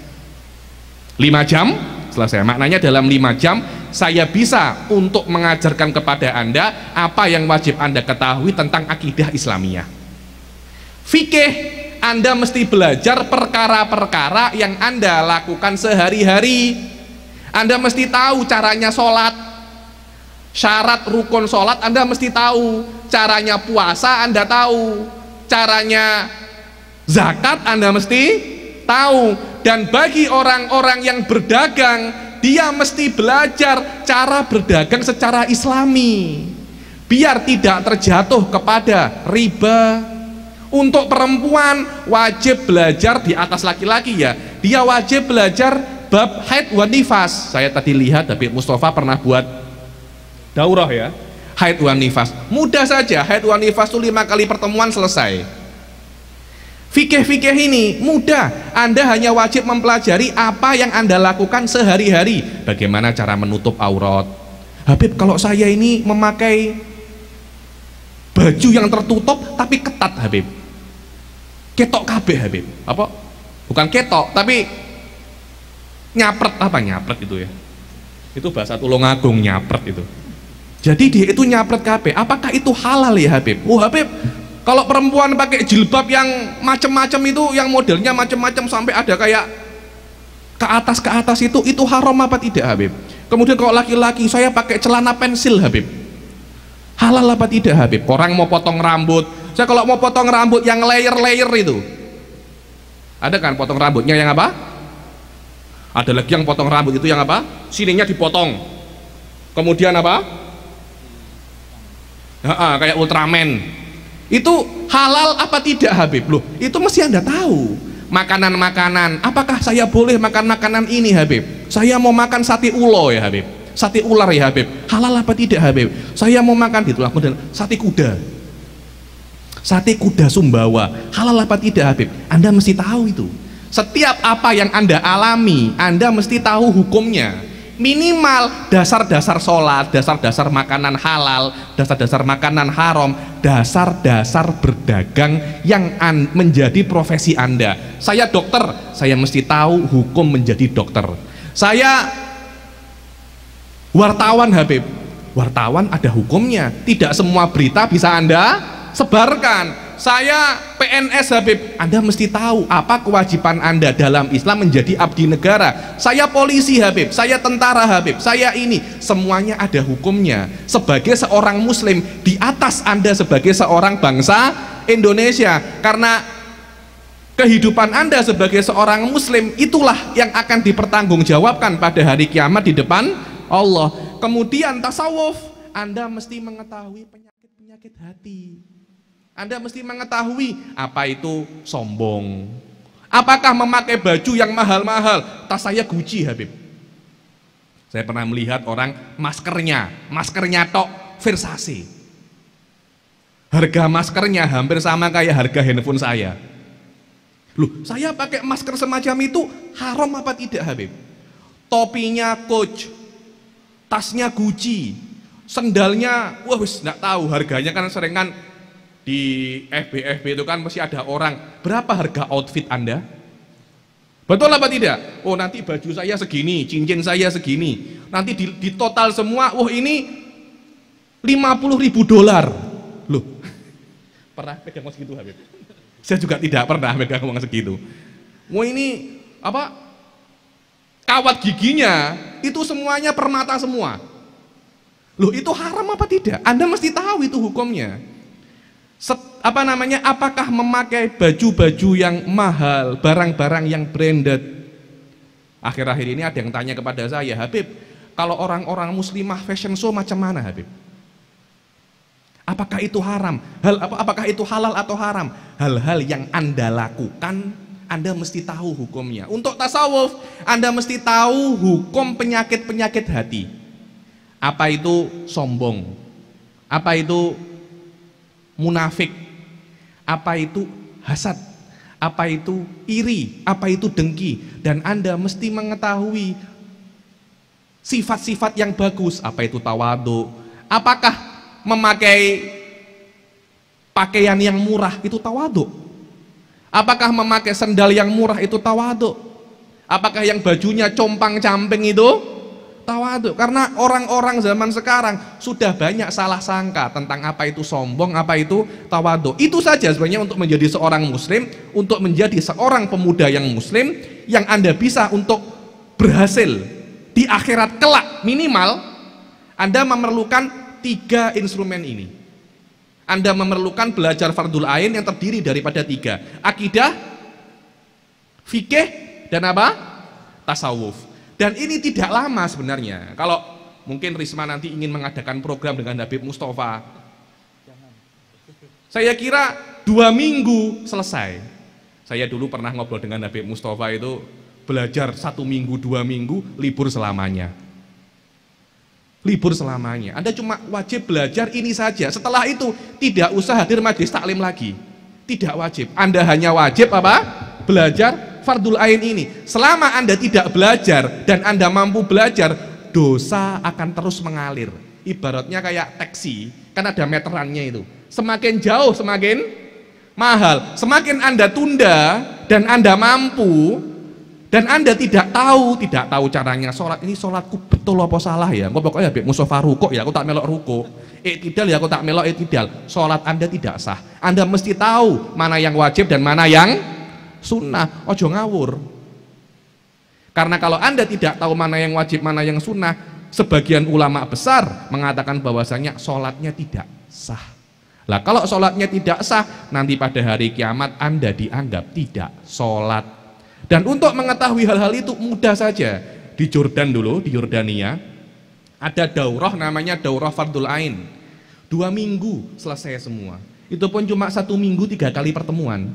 5 jam selesai. Maknanya dalam 5 jam saya bisa untuk mengajarkan kepada Anda apa yang wajib Anda ketahui tentang akidah Islamiyah. Fikih, Anda mesti belajar perkara-perkara yang Anda lakukan sehari-hari. Anda mesti tahu caranya sholat, syarat rukun sholat Anda mesti tahu, caranya puasa Anda tahu, caranya zakat Anda mesti tahu. Dan bagi orang-orang yang berdagang, dia mesti belajar cara berdagang secara islami biar tidak terjatuh kepada riba. Untuk perempuan wajib belajar di atas laki-laki ya, dia wajib belajar bab haid wa nifas. Saya tadi lihat Habib Mustafa pernah buat daurah ya, haid wa nifas. Mudah saja, haid wa nifas itu 5 kali pertemuan selesai. Fikih-fikih ini mudah. Anda hanya wajib mempelajari apa yang Anda lakukan sehari-hari. Bagaimana cara menutup aurat. Habib kalau saya ini memakai baju yang tertutup tapi ketat Habib, ketok kabeh Habib. Apa? Bukan ketok tapi nyapret. Apa nyapret itu ya? Itu bahasa Tulungagung, nyapret itu. Jadi dia itu nyapret kabeh. Apakah itu halal ya Habib? Oh Habib, kalau perempuan pakai jilbab yang macam-macam itu, yang modelnya macam-macam sampai ada kayak ke atas itu haram apa tidak Habib? Kemudian kalau laki-laki saya pakai celana pensil Habib, halal apa tidak Habib? Orang mau potong rambut, saya kalau mau potong rambut yang layer-layer itu, ada kan potong rambutnya yang apa? Ada lagi yang potong rambut itu yang apa? Sininya dipotong, kemudian apa? Kayak Ultraman. Itu halal apa tidak Habib? Loh, itu mesti Anda tahu. Makanan-makanan, apakah saya boleh makan makanan ini Habib? Saya mau makan sate ulo ya Habib, sate ular ya Habib, halal apa tidak Habib? Saya mau makan itulah model sate kuda, sate kuda Sumbawa, halal apa tidak Habib? Anda mesti tahu itu. Setiap apa yang Anda alami, Anda mesti tahu hukumnya. Minimal dasar-dasar sholat, dasar-dasar makanan halal, dasar-dasar makanan haram, dasar-dasar berdagang yang menjadi profesi Anda. Saya dokter, saya mesti tahu hukum menjadi dokter. Saya wartawan Habib, wartawan ada hukumnya. Tidak semua berita bisa Anda sebarkan. saya PNS Habib. Anda mesti tahu apa kewajiban Anda dalam Islam menjadi abdi negara. Saya polisi Habib, saya tentara Habib, saya ini. Semuanya ada hukumnya. Sebagai seorang muslim di atas Anda sebagai seorang bangsa Indonesia. Karena kehidupan Anda sebagai seorang muslim itulah yang akan dipertanggungjawabkan pada hari kiamat di depan Allah. Kemudian tasawuf, Anda mesti mengetahui penyakit hati. Anda mesti mengetahui apa itu sombong. Apakah memakai baju yang mahal-mahal? Tas saya Gucci Habib. Saya pernah melihat orang maskernya tok Versace. Harga maskernya hampir sama kayak harga handphone saya. Loh, saya pakai masker semacam itu haram apa tidak Habib? Topinya Coach, tasnya Gucci, sendalnya, wah wis nggak tahu harganya kan seringan di FB itu kan masih ada orang, berapa harga outfit Anda? Betul apa tidak? Oh nanti baju saya segini, cincin saya segini, nanti di total semua, wah ini $50.000. Loh, pernah pegang uang segitu Habib? Saya juga tidak pernah pegang uang segitu. Wah ini apa? Kawat giginya itu semuanya permata semua. Loh itu haram apa tidak? Anda mesti tahu itu hukumnya. Apakah memakai baju-baju yang mahal, barang-barang yang branded? Akhir-akhir ini ada yang tanya kepada saya, Habib, kalau orang-orang muslimah fashion show macam mana Habib? Apakah itu haram? Apakah itu halal atau haram? Hal-hal yang Anda lakukan, Anda mesti tahu hukumnya. Untuk tasawuf, Anda mesti tahu hukum penyakit-penyakit hati. Apa itu sombong? Apa itu munafik? Apa itu hasad? Apa itu iri? Apa itu dengki? Dan Anda mesti mengetahui sifat-sifat yang bagus. Apa itu tawadhu? Apakah memakai pakaian yang murah itu tawadhu? Apakah memakai sendal yang murah itu tawadhu? Apakah yang bajunya compang-camping itu tawadhu? Karena orang-orang zaman sekarang sudah banyak salah sangka tentang apa itu sombong, apa itu tawadhu. Itu saja sebenarnya untuk menjadi seorang muslim, untuk menjadi seorang pemuda yang muslim, yang Anda bisa untuk berhasil di akhirat kelak. Minimal Anda memerlukan 3 instrumen ini. Anda memerlukan belajar fardul ain yang terdiri daripada 3: akidah, fikih, dan apa? Tasawuf. Dan ini tidak lama sebenarnya. Kalau mungkin Risma nanti ingin mengadakan program dengan Habib Mustafa, saya kira 2 minggu selesai. Saya dulu pernah ngobrol dengan Habib Mustafa itu, belajar 1 minggu, 2 minggu, libur selamanya. Libur selamanya. Anda cuma wajib belajar ini saja. Setelah itu tidak usah hadir majelis taklim lagi. Tidak wajib. Anda hanya wajib apa? Belajar fardul ain ini. Selama Anda tidak belajar dan Anda mampu belajar, dosa akan terus mengalir. Ibaratnya kayak taksi, kan ada meterannya itu. Semakin jauh semakin mahal. Semakin Anda tunda dan Anda mampu dan Anda tidak tahu caranya sholat, ini sholatku betul apa salah ya? Kok pokoknya Habib Mustafa ruko ya, aku tak melok ruko. Iktidal ya, aku tak melok iktidal. Sholat Anda tidak sah. Anda mesti tahu mana yang wajib dan mana yang sunnah. Ojo ngawur. Karena kalau Anda tidak tahu mana yang wajib, mana yang sunnah, sebagian ulama besar mengatakan bahwasanya sholatnya tidak sah. Lah kalau sholatnya tidak sah, nanti pada hari kiamat Anda dianggap tidak sholat. Dan untuk mengetahui hal-hal itu mudah saja. Di Jordan dulu, di Yordania, ada daurah namanya daurah fardul ain. 2 minggu selesai semua. Itu pun cuma 1 minggu 3 kali pertemuan.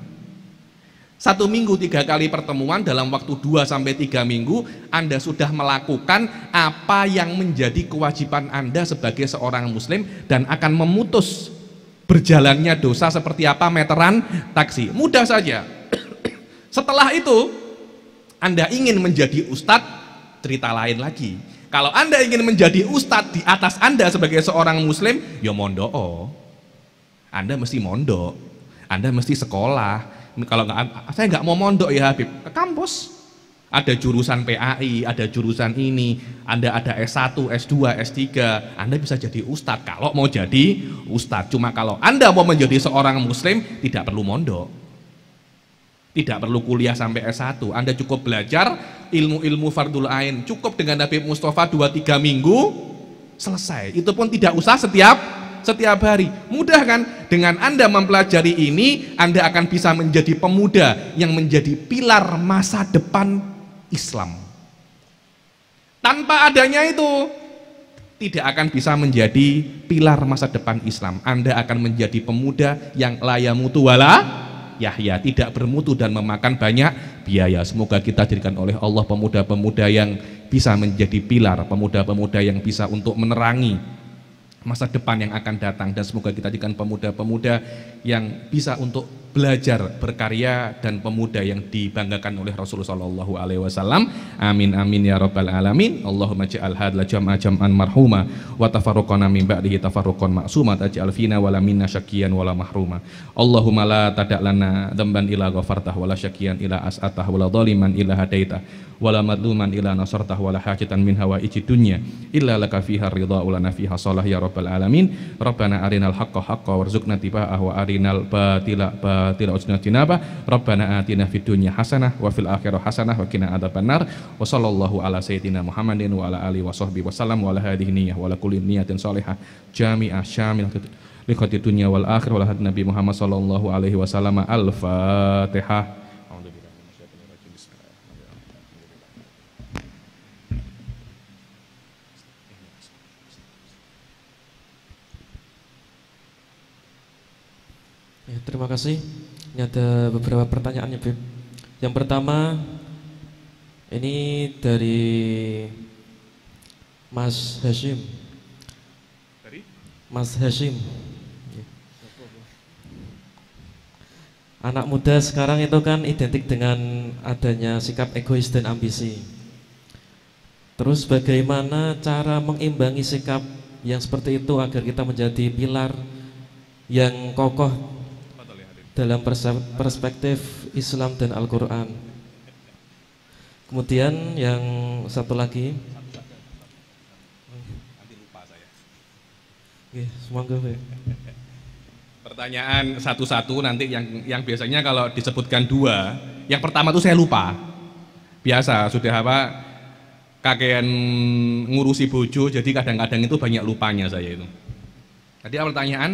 1 minggu 3 kali pertemuan, dalam waktu 2-3 minggu Anda sudah melakukan apa yang menjadi kewajiban Anda sebagai seorang muslim, dan akan memutus berjalannya dosa seperti apa meteran taksi. Mudah saja. Setelah itu Anda ingin menjadi ustadz, cerita lain lagi. Kalau Anda ingin menjadi ustadz di atas Anda sebagai seorang muslim, ya mondok. Anda mesti mondok, Anda mesti sekolah. Kalau nggak, saya nggak mau mondok ya Habib, ke kampus. Ada jurusan PAI, ada jurusan ini, Anda ada S1, S2, S3, Anda bisa jadi ustadz kalau mau jadi ustadz. Cuma kalau Anda mau menjadi seorang muslim, tidak perlu mondok, tidak perlu kuliah sampai S1. Anda cukup belajar ilmu-ilmu fardul ain, cukup dengan Habib Mustafa 2-3 minggu, selesai. Itu pun tidak usah setiap hari. Mudah kan? Dengan Anda mempelajari ini, Anda akan bisa menjadi pemuda yang menjadi pilar masa depan Islam. Tanpa adanya itu, tidak akan bisa menjadi pilar masa depan Islam. Anda akan menjadi pemuda yang la yamutu wala yahya, tidak bermutu dan memakan banyak biaya. Semoga kita jadikan oleh Allah pemuda-pemuda yang bisa menjadi pilar, pemuda-pemuda yang bisa untuk menerangi masa depan yang akan datang, dan semoga kita jadikan pemuda-pemuda yang bisa untuk belajar, berkarya, dan pemuda yang dibanggakan oleh Rasulullah SAW. Amin amin ya rabbal alamin. Allahumma ja'al hadla jam'a jam'an marhuma wa tafarruqana min ba'dihi tafarruqan ma'suma taj'al fina wala minna syakiyan wala mahruma. Allahumma la tada' lana dhanban illa ghafartah wala syakiyan illa as'atah wala dhaliman illa hadaitah wala madluman illa nasartah wala hajatan min hawaiji dunya illa laka fiha ridha wa lana fiha shalah ya rabbal alamin. Rabbana arinal haqqa haqqa warzuqna tiba'ah wa arinal batila batila usna tinabah. Rabbana atina fid dunya hasanah wa fil akhirati hasanah wa qina adzabannar. Wa sallallahu ala sayyidina Muhammadin wa ala alihi wa sahbihi wasallam wa ala hadhihi niyyah wa ala kulli niyatin salihah jami'ah syamil li khati dunya wal akhirah wa ala nabi Muhammad sallallahu alaihi wasallam. Al-Fatihah. Ya, terima kasih. Ini ada beberapa pertanyaan ya, Bib. Yang pertama ini dari Mas Hashim. Dari Mas Hashim. Anak muda sekarang itu kan identik dengan adanya sikap egois dan ambisi. Terus bagaimana cara mengimbangi sikap yang seperti itu agar kita menjadi pilar yang kokoh dalam perspektif Islam dan Al-Quran. Kemudian yang satu lagi, nanti lupa saya. Semoga Pertanyaan satu-satu nanti yang biasanya kalau disebutkan dua, yang pertama itu saya lupa. Biasa sudah apa, kakean ngurusi bojo, jadi kadang-kadang itu banyak lupanya saya itu. Tadi pertanyaan,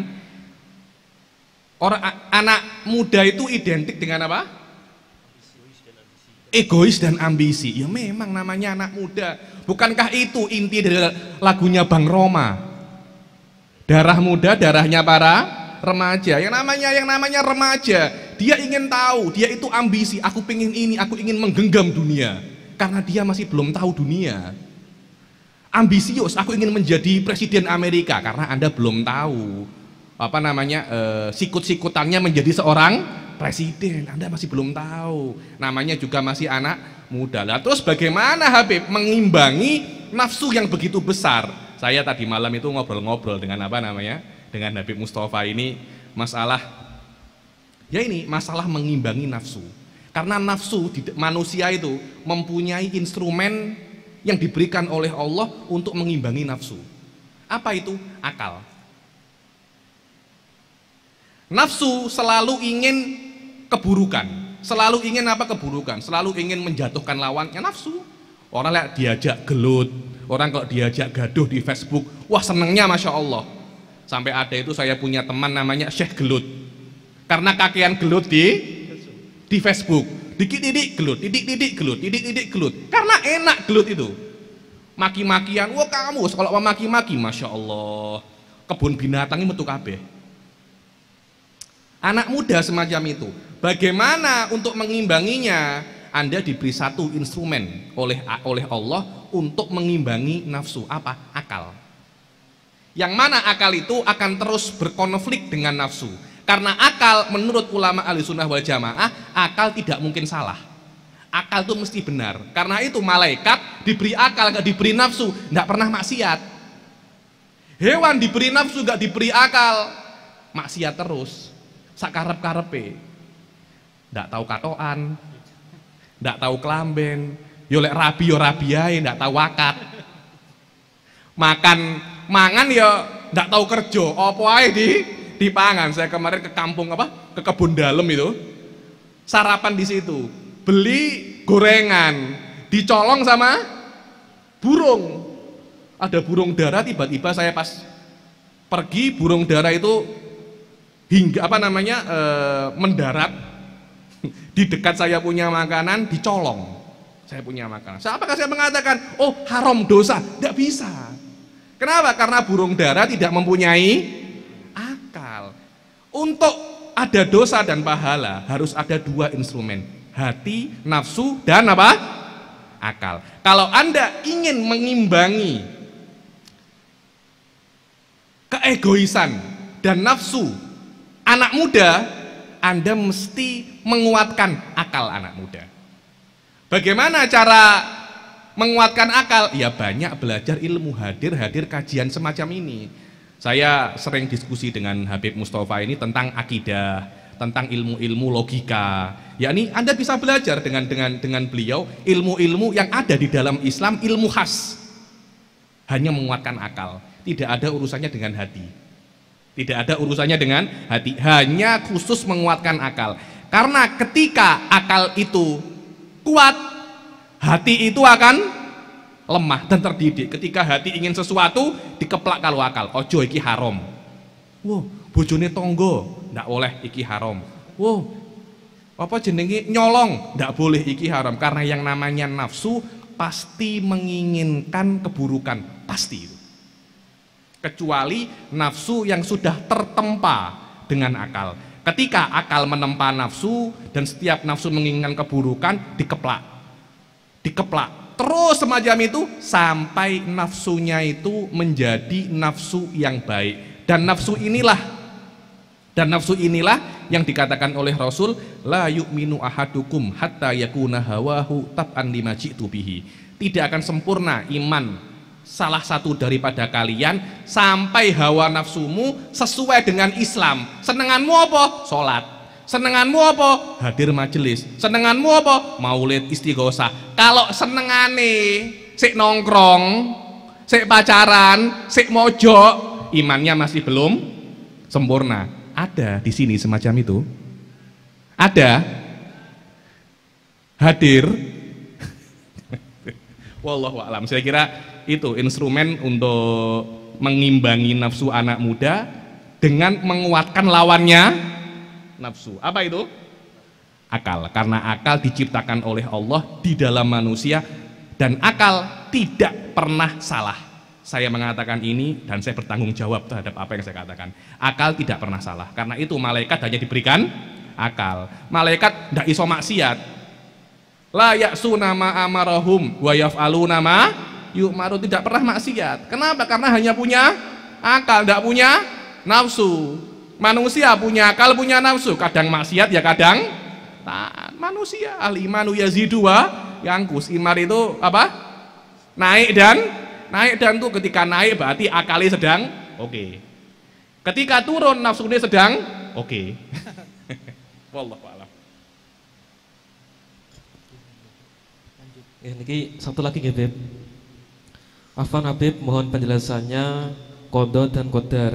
orang anak muda itu identik dengan apa? Egois dan ambisi. Ya memang namanya anak muda. Bukankah itu inti dari lagunya Bang Roma? Darah muda, darahnya para remaja. Yang namanya remaja, dia ingin tahu, dia itu ambisi. Aku pengen ini, aku ingin menggenggam dunia. Karena dia masih belum tahu dunia. Ambisius, aku ingin menjadi presiden Amerika. Karena Anda belum tahu apa namanya, sikut-sikutannya menjadi seorang presiden. Anda masih belum tahu, namanya juga masih anak muda. Lah terus bagaimana Habib mengimbangi nafsu yang begitu besar? Saya tadi malam itu ngobrol-ngobrol dengan apa namanya, dengan Habib Mustafa ini masalah, ya ini masalah mengimbangi nafsu. Karena nafsu di manusia itu mempunyai instrumen yang diberikan oleh Allah untuk mengimbangi nafsu. Apa itu? Akal. Nafsu selalu ingin keburukan, selalu ingin apa? Keburukan, selalu ingin menjatuhkan lawannya. Nafsu. Orang lihat diajak gelut, orang kalau diajak gaduh di Facebook, wah senengnya Masya Allah. Sampai ada itu saya punya teman namanya Syekh Gelut, karena kakean gelut di Facebook, dikit-dikit gelut, tidik-tidik gelut, tidik-tidik gelut, karena enak gelut itu. Maki-makian, wah kamu kalau mau maki-maki, Masya Allah, kebun binatang ini metu kabeh. Anak muda semacam itu, bagaimana untuk mengimbanginya? Anda diberi satu instrumen oleh Allah untuk mengimbangi nafsu. Apa? Akal. Yang mana akal itu akan terus berkonflik dengan nafsu. Karena akal menurut ulama Ahlussunnah wal Jamaah, akal tidak mungkin salah. Akal itu mesti benar. Karena itu malaikat diberi akal, gak diberi nafsu, tidak pernah maksiat. Hewan diberi nafsu, gak diberi akal, maksiat terus. Sakarep-karepe, tidak tahu katoan, tidak tahu kelamben, Yo lek rabi yo rabi ae ndak tahu akad. Mangan ya ndak tahu kerja, apa ae dipangan. Saya kemarin ke kampung ke kebun dalem itu. Sarapan di situ. Beli gorengan, dicolong sama burung. Ada burung dara, tiba-tiba saya pas pergi burung dara itu mendarat di dekat saya punya makanan, dicolong. Saya punya makanan. Apakah saya mengatakan, oh haram dosa? Tidak bisa. Kenapa? Karena burung dara tidak mempunyai akal. Untuk ada dosa dan pahala harus ada dua instrumen, hati, nafsu, dan apa? Akal. Kalau Anda ingin mengimbangi keegoisan dan nafsu anak muda, Anda mesti menguatkan akal anak muda. Bagaimana cara menguatkan akal? Ya banyak belajar ilmu, hadir kajian semacam ini. Saya sering diskusi dengan Habib Mustafa ini tentang akidah, tentang ilmu-ilmu logika. Ya ini Anda bisa belajar dengan beliau ilmu-ilmu yang ada di dalam Islam, ilmu khas. Hanya menguatkan akal. Tidak ada urusannya dengan hati. Tidak ada urusannya dengan hati. Hanya khusus menguatkan akal. Karena ketika akal itu kuat, hati itu akan lemah dan terdidik. Ketika hati ingin sesuatu, dikeplak kalau akal. Ojo iki haram. Wow, bojone tonggo, ndak boleh iki haram. Wow, apa jenenge nyolong, ndak boleh iki haram. Karena yang namanya nafsu pasti menginginkan keburukan, pasti itu. Kecuali nafsu yang sudah tertempa dengan akal. Ketika akal menempa nafsu dan setiap nafsu menginginkan keburukan, dikeplak terus semacam itu sampai nafsunya itu menjadi nafsu yang baik. Dan nafsu inilah yang dikatakan oleh Rasul, la yu'minu ahadukum hatta yakuna hawahu tab'an lima ji'tu bihi. Tidak akan sempurna iman salah satu daripada kalian sampai hawa nafsumu sesuai dengan Islam. Senenganmu apa? Sholat. Senenganmu apa? Hadir majelis. Senenganmu apa? Maulid istighosah. Kalau senengane sik nongkrong, sik pacaran, sik mojok, imannya masih belum sempurna. Ada di sini semacam itu? Ada? Hadir? Wallahu a'lam. Saya kira itu instrumen untuk mengimbangi nafsu anak muda dengan menguatkan lawannya nafsu. Apa itu? Akal. Karena akal diciptakan oleh Allah di dalam manusia dan akal tidak pernah salah. Saya mengatakan ini dan saya bertanggung jawab terhadap apa yang saya katakan. Akal tidak pernah salah. Karena itu malaikat hanya diberikan akal. Malaikat tidak iso maksiat. La ya'suna ma amarahum wa yaf'aluna ma yu'maru, tidak pernah maksiat. Kenapa? Karena hanya punya akal, tidak punya nafsu. Manusia punya akal, punya nafsu. Kadang maksiat ya kadang taat. Manusia al-imanu yazidu wa yangkus. Iman itu apa? Naik dan tuh ketika naik berarti akalnya sedang oke. Ketika turun nafsunya sedang oke. Wallahu a'lam. Ini satu lagi ya Beb. Afwan Habib, mohon penjelasannya qada dan qadar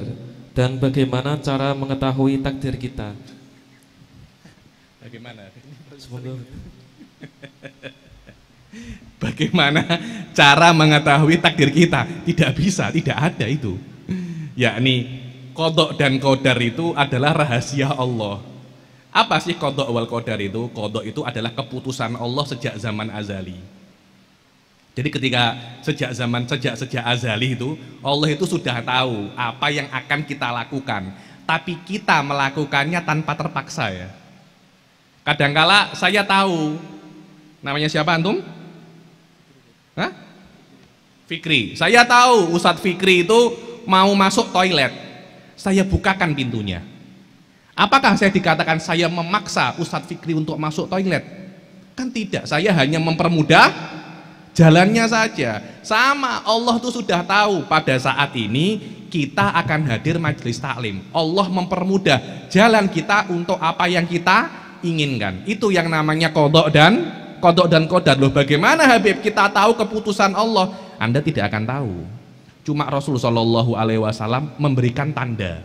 dan bagaimana cara mengetahui takdir kita. Bagaimana? Semoga. Bagaimana cara mengetahui takdir kita? Tidak bisa, tidak ada itu. Yakni qada dan qadar itu adalah rahasia Allah. Apa sih qada wal qadar itu? Qada itu adalah keputusan Allah sejak zaman azali. Jadi ketika sejak azali itu Allah itu sudah tahu apa yang akan kita lakukan, tapi kita melakukannya tanpa terpaksa ya. Kadangkala saya tahu namanya siapa antum? Hah? Fikri. Saya tahu Ustadz Fikri itu mau masuk toilet. Saya bukakan pintunya. Apakah saya dikatakan saya memaksa Ustadz Fikri untuk masuk toilet? Kan tidak, saya hanya mempermudah jalannya saja. Sama, Allah tuh sudah tahu pada saat ini kita akan hadir majelis taklim. Allah mempermudah jalan kita untuk apa yang kita inginkan. Itu yang namanya qada dan qada dan qadar. Loh bagaimana Habib kita tahu keputusan Allah? Anda tidak akan tahu. Cuma Rasul Shallallahu Alaihi Wasallam memberikan tanda.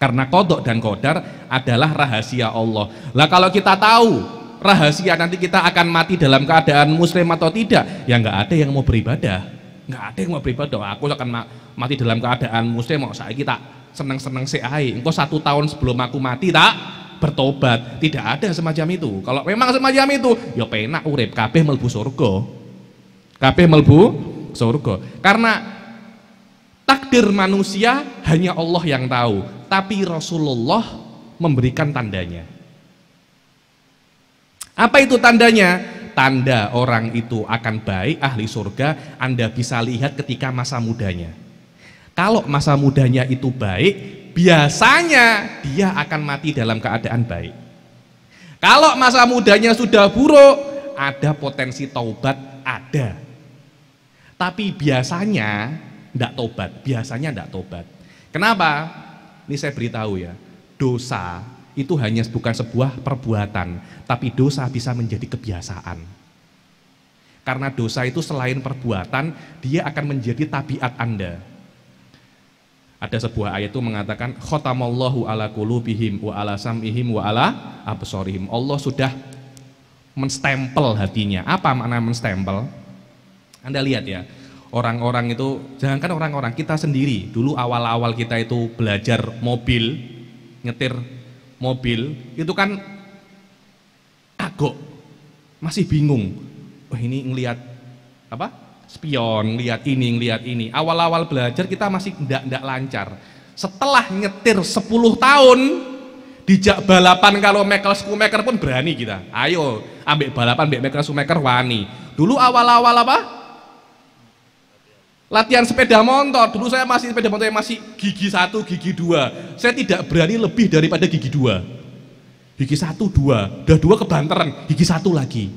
Karena qada dan qadar adalah rahasia Allah. Lah kalau kita tahu rahasia nanti kita akan mati dalam keadaan muslim atau tidak, ya nggak ada yang mau beribadah. Nggak ada yang mau beribadah. Aku akan mati dalam keadaan muslim, mau saya kita seneng-seneng seai. Engkau 1 tahun sebelum aku mati tak bertobat. Tidak ada semacam itu. Kalau memang semacam itu, ya penak urip kabeh mlebu surga. Kabeh mlebu surga. Karena takdir manusia hanya Allah yang tahu, tapi Rasulullah memberikan tandanya. Apa itu tandanya? Tanda orang itu akan baik, ahli surga, Anda bisa lihat ketika masa mudanya. Kalau masa mudanya itu baik, biasanya dia akan mati dalam keadaan baik. Kalau masa mudanya sudah buruk, ada potensi taubat, ada. Tapi biasanya tidak tobat, biasanya tidak tobat. Kenapa? Ini saya beritahu ya, dosa itu hanya bukan sebuah perbuatan, tapi dosa bisa menjadi kebiasaan. Karena dosa itu selain perbuatan, dia akan menjadi tabiat Anda. Ada sebuah ayat itu mengatakan khatamallahu ala qulubihim wa ala sam'ihim wa ala absarihim. Allah sudah menstempel hatinya. Apa makna menstempel? Anda lihat ya, orang-orang itu, jangankan orang-orang, kita sendiri dulu awal-awal kita itu belajar mobil, nyetir mobil, itu kan kagok, masih bingung. Wah ini ngelihat apa? Spion, ngelihat ini. Awal-awal belajar kita masih ndak lancar. Setelah nyetir 10 tahun, dijak balapan kalau Michael Schumacher pun berani kita. Ayo, ambil balapan ambil Michael Schumacher wani. Dulu awal-awal apa? Latihan sepeda motor. Dulu saya masih sepeda motor yang masih gigi 1, gigi 2. Saya tidak berani lebih daripada gigi 2. Gigi 1, 2. Udah 2 kebanteran, gigi 1 lagi.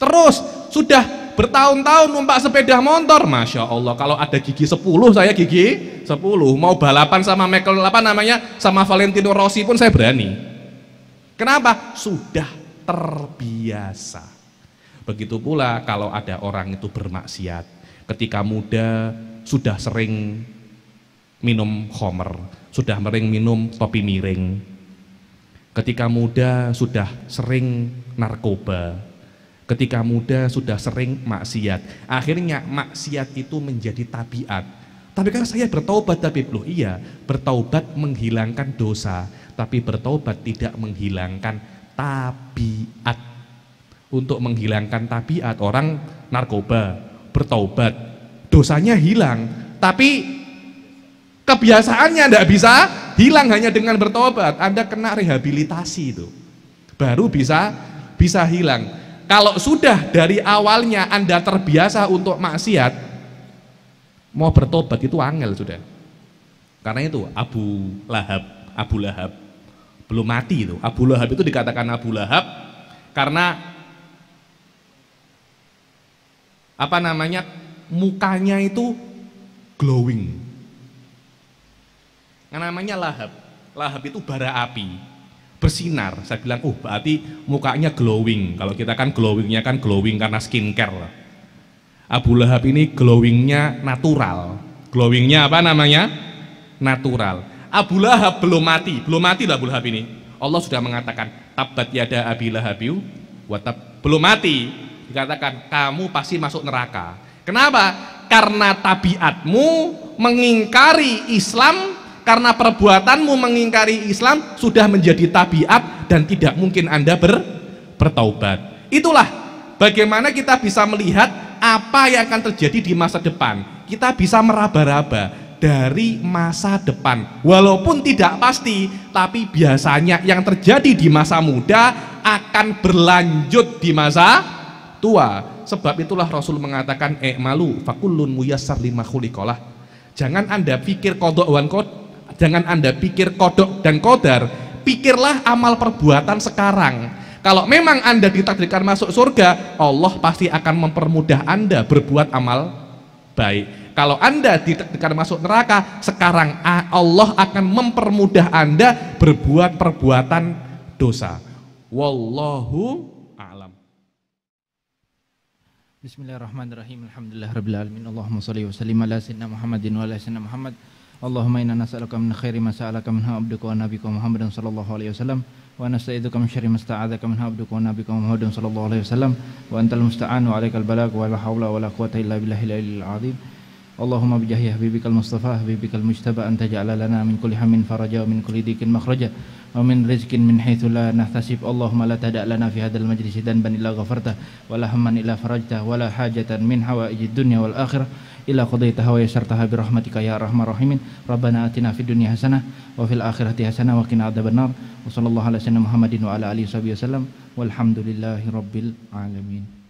Terus sudah bertahun-tahun numpak sepeda motor. Masya Allah, kalau ada gigi 10, saya gigi 10. Mau balapan sama Michael apa namanya, sama Valentino Rossi pun saya berani. Kenapa? Sudah terbiasa. Begitu pula kalau ada orang itu bermaksiat. Ketika muda sudah sering minum khamr, sudah sering minum topi miring. Ketika muda sudah sering narkoba. Ketika muda sudah sering maksiat. Akhirnya maksiat itu menjadi tabiat. Tapi kan saya bertaubat, tapi loh iya, bertaubat menghilangkan dosa, tapi bertaubat tidak menghilangkan tabiat. Untuk menghilangkan tabiat, orang narkoba bertaubat, dosanya hilang, tapi kebiasaannya tidak bisa hilang hanya dengan bertobat. Anda kena rehabilitasi itu, baru bisa hilang. Kalau sudah dari awalnya Anda terbiasa untuk maksiat, mau bertobat itu angel sudah. Karena itu Abu Lahab belum mati itu. Abu Lahab itu dikatakan Abu Lahab karena apa namanya, mukanya itu glowing. Yang namanya Lahab itu bara api, bersinar. Saya bilang, berarti mukanya glowing. Kalau kita kan glowingnya kan glowing karena skincare. Abu Lahab ini glowingnya natural. Glowingnya apa namanya? Natural. Abu Lahab belum mati lah Abu Lahab ini. Allah sudah mengatakan, tabat yada Abi Lahabiu watab, belum mati. Dikatakan kamu pasti masuk neraka. Kenapa? Karena tabiatmu mengingkari Islam, karena perbuatanmu mengingkari Islam sudah menjadi tabiat dan tidak mungkin Anda bertaubat. Itulah bagaimana kita bisa melihat apa yang akan terjadi di masa depan. Kita bisa meraba-raba dari masa depan. Walaupun tidak pasti, tapi biasanya yang terjadi di masa muda akan berlanjut di masa tua. Sebab itulah Rasul mengatakan i'malu fakullun muyassar lima khuliqalah. Jangan Anda pikir kodok dan qadar, pikirlah amal perbuatan sekarang. Kalau memang Anda ditakdirkan masuk surga, Allah pasti akan mempermudah Anda berbuat amal baik. Kalau Anda ditakdirkan masuk neraka, sekarang Allah akan mempermudah Anda berbuat perbuatan dosa. Wallahu a'lam. Bismillahirrahmanirrahim. Alhamdulillahirabbil alamin. Allahumma shalli wa sallim ala sayyidina Muhammadin wa ala sayyidina Muhammad. Allahumma inna nas'aluka min khairi ma sa'alaka minhu abduka wa nabiyuka Muhammadin sallallahu alaihi wasallam wa nasta'iduka min syarri ma sta'adzaka minhu abduka wa nabiyuka Muhammadin sallallahu alaihi wasallam wa antal musta'an wa 'alaikal balagh wa la haula wa la quwwata illa billahil aliyyil azim. Allahumma bijahi habibikal mustafa habibikal mujtaba anta ja'ala lana min kulli hammin faraja wa min kulli dhikin makhraja wa min rizqin min haitsu la nahtasib. Allahumma la tada' lana fi hadzal majlisi danban illa ghafarta wa la hamman illa farajta wa la hajatan min hawaijid dunya wal akhirah illa qadaitaha wa yassartaha bi rahmatika ya arhamar rahimin. Rabbana atina fid dunya hasanah wa fil akhirati hasanah wa qina adzabannar. Wa sallallahu ala sayyidina Muhammadin wa ala alihi wasallam walhamdulillahi rabbil alamin.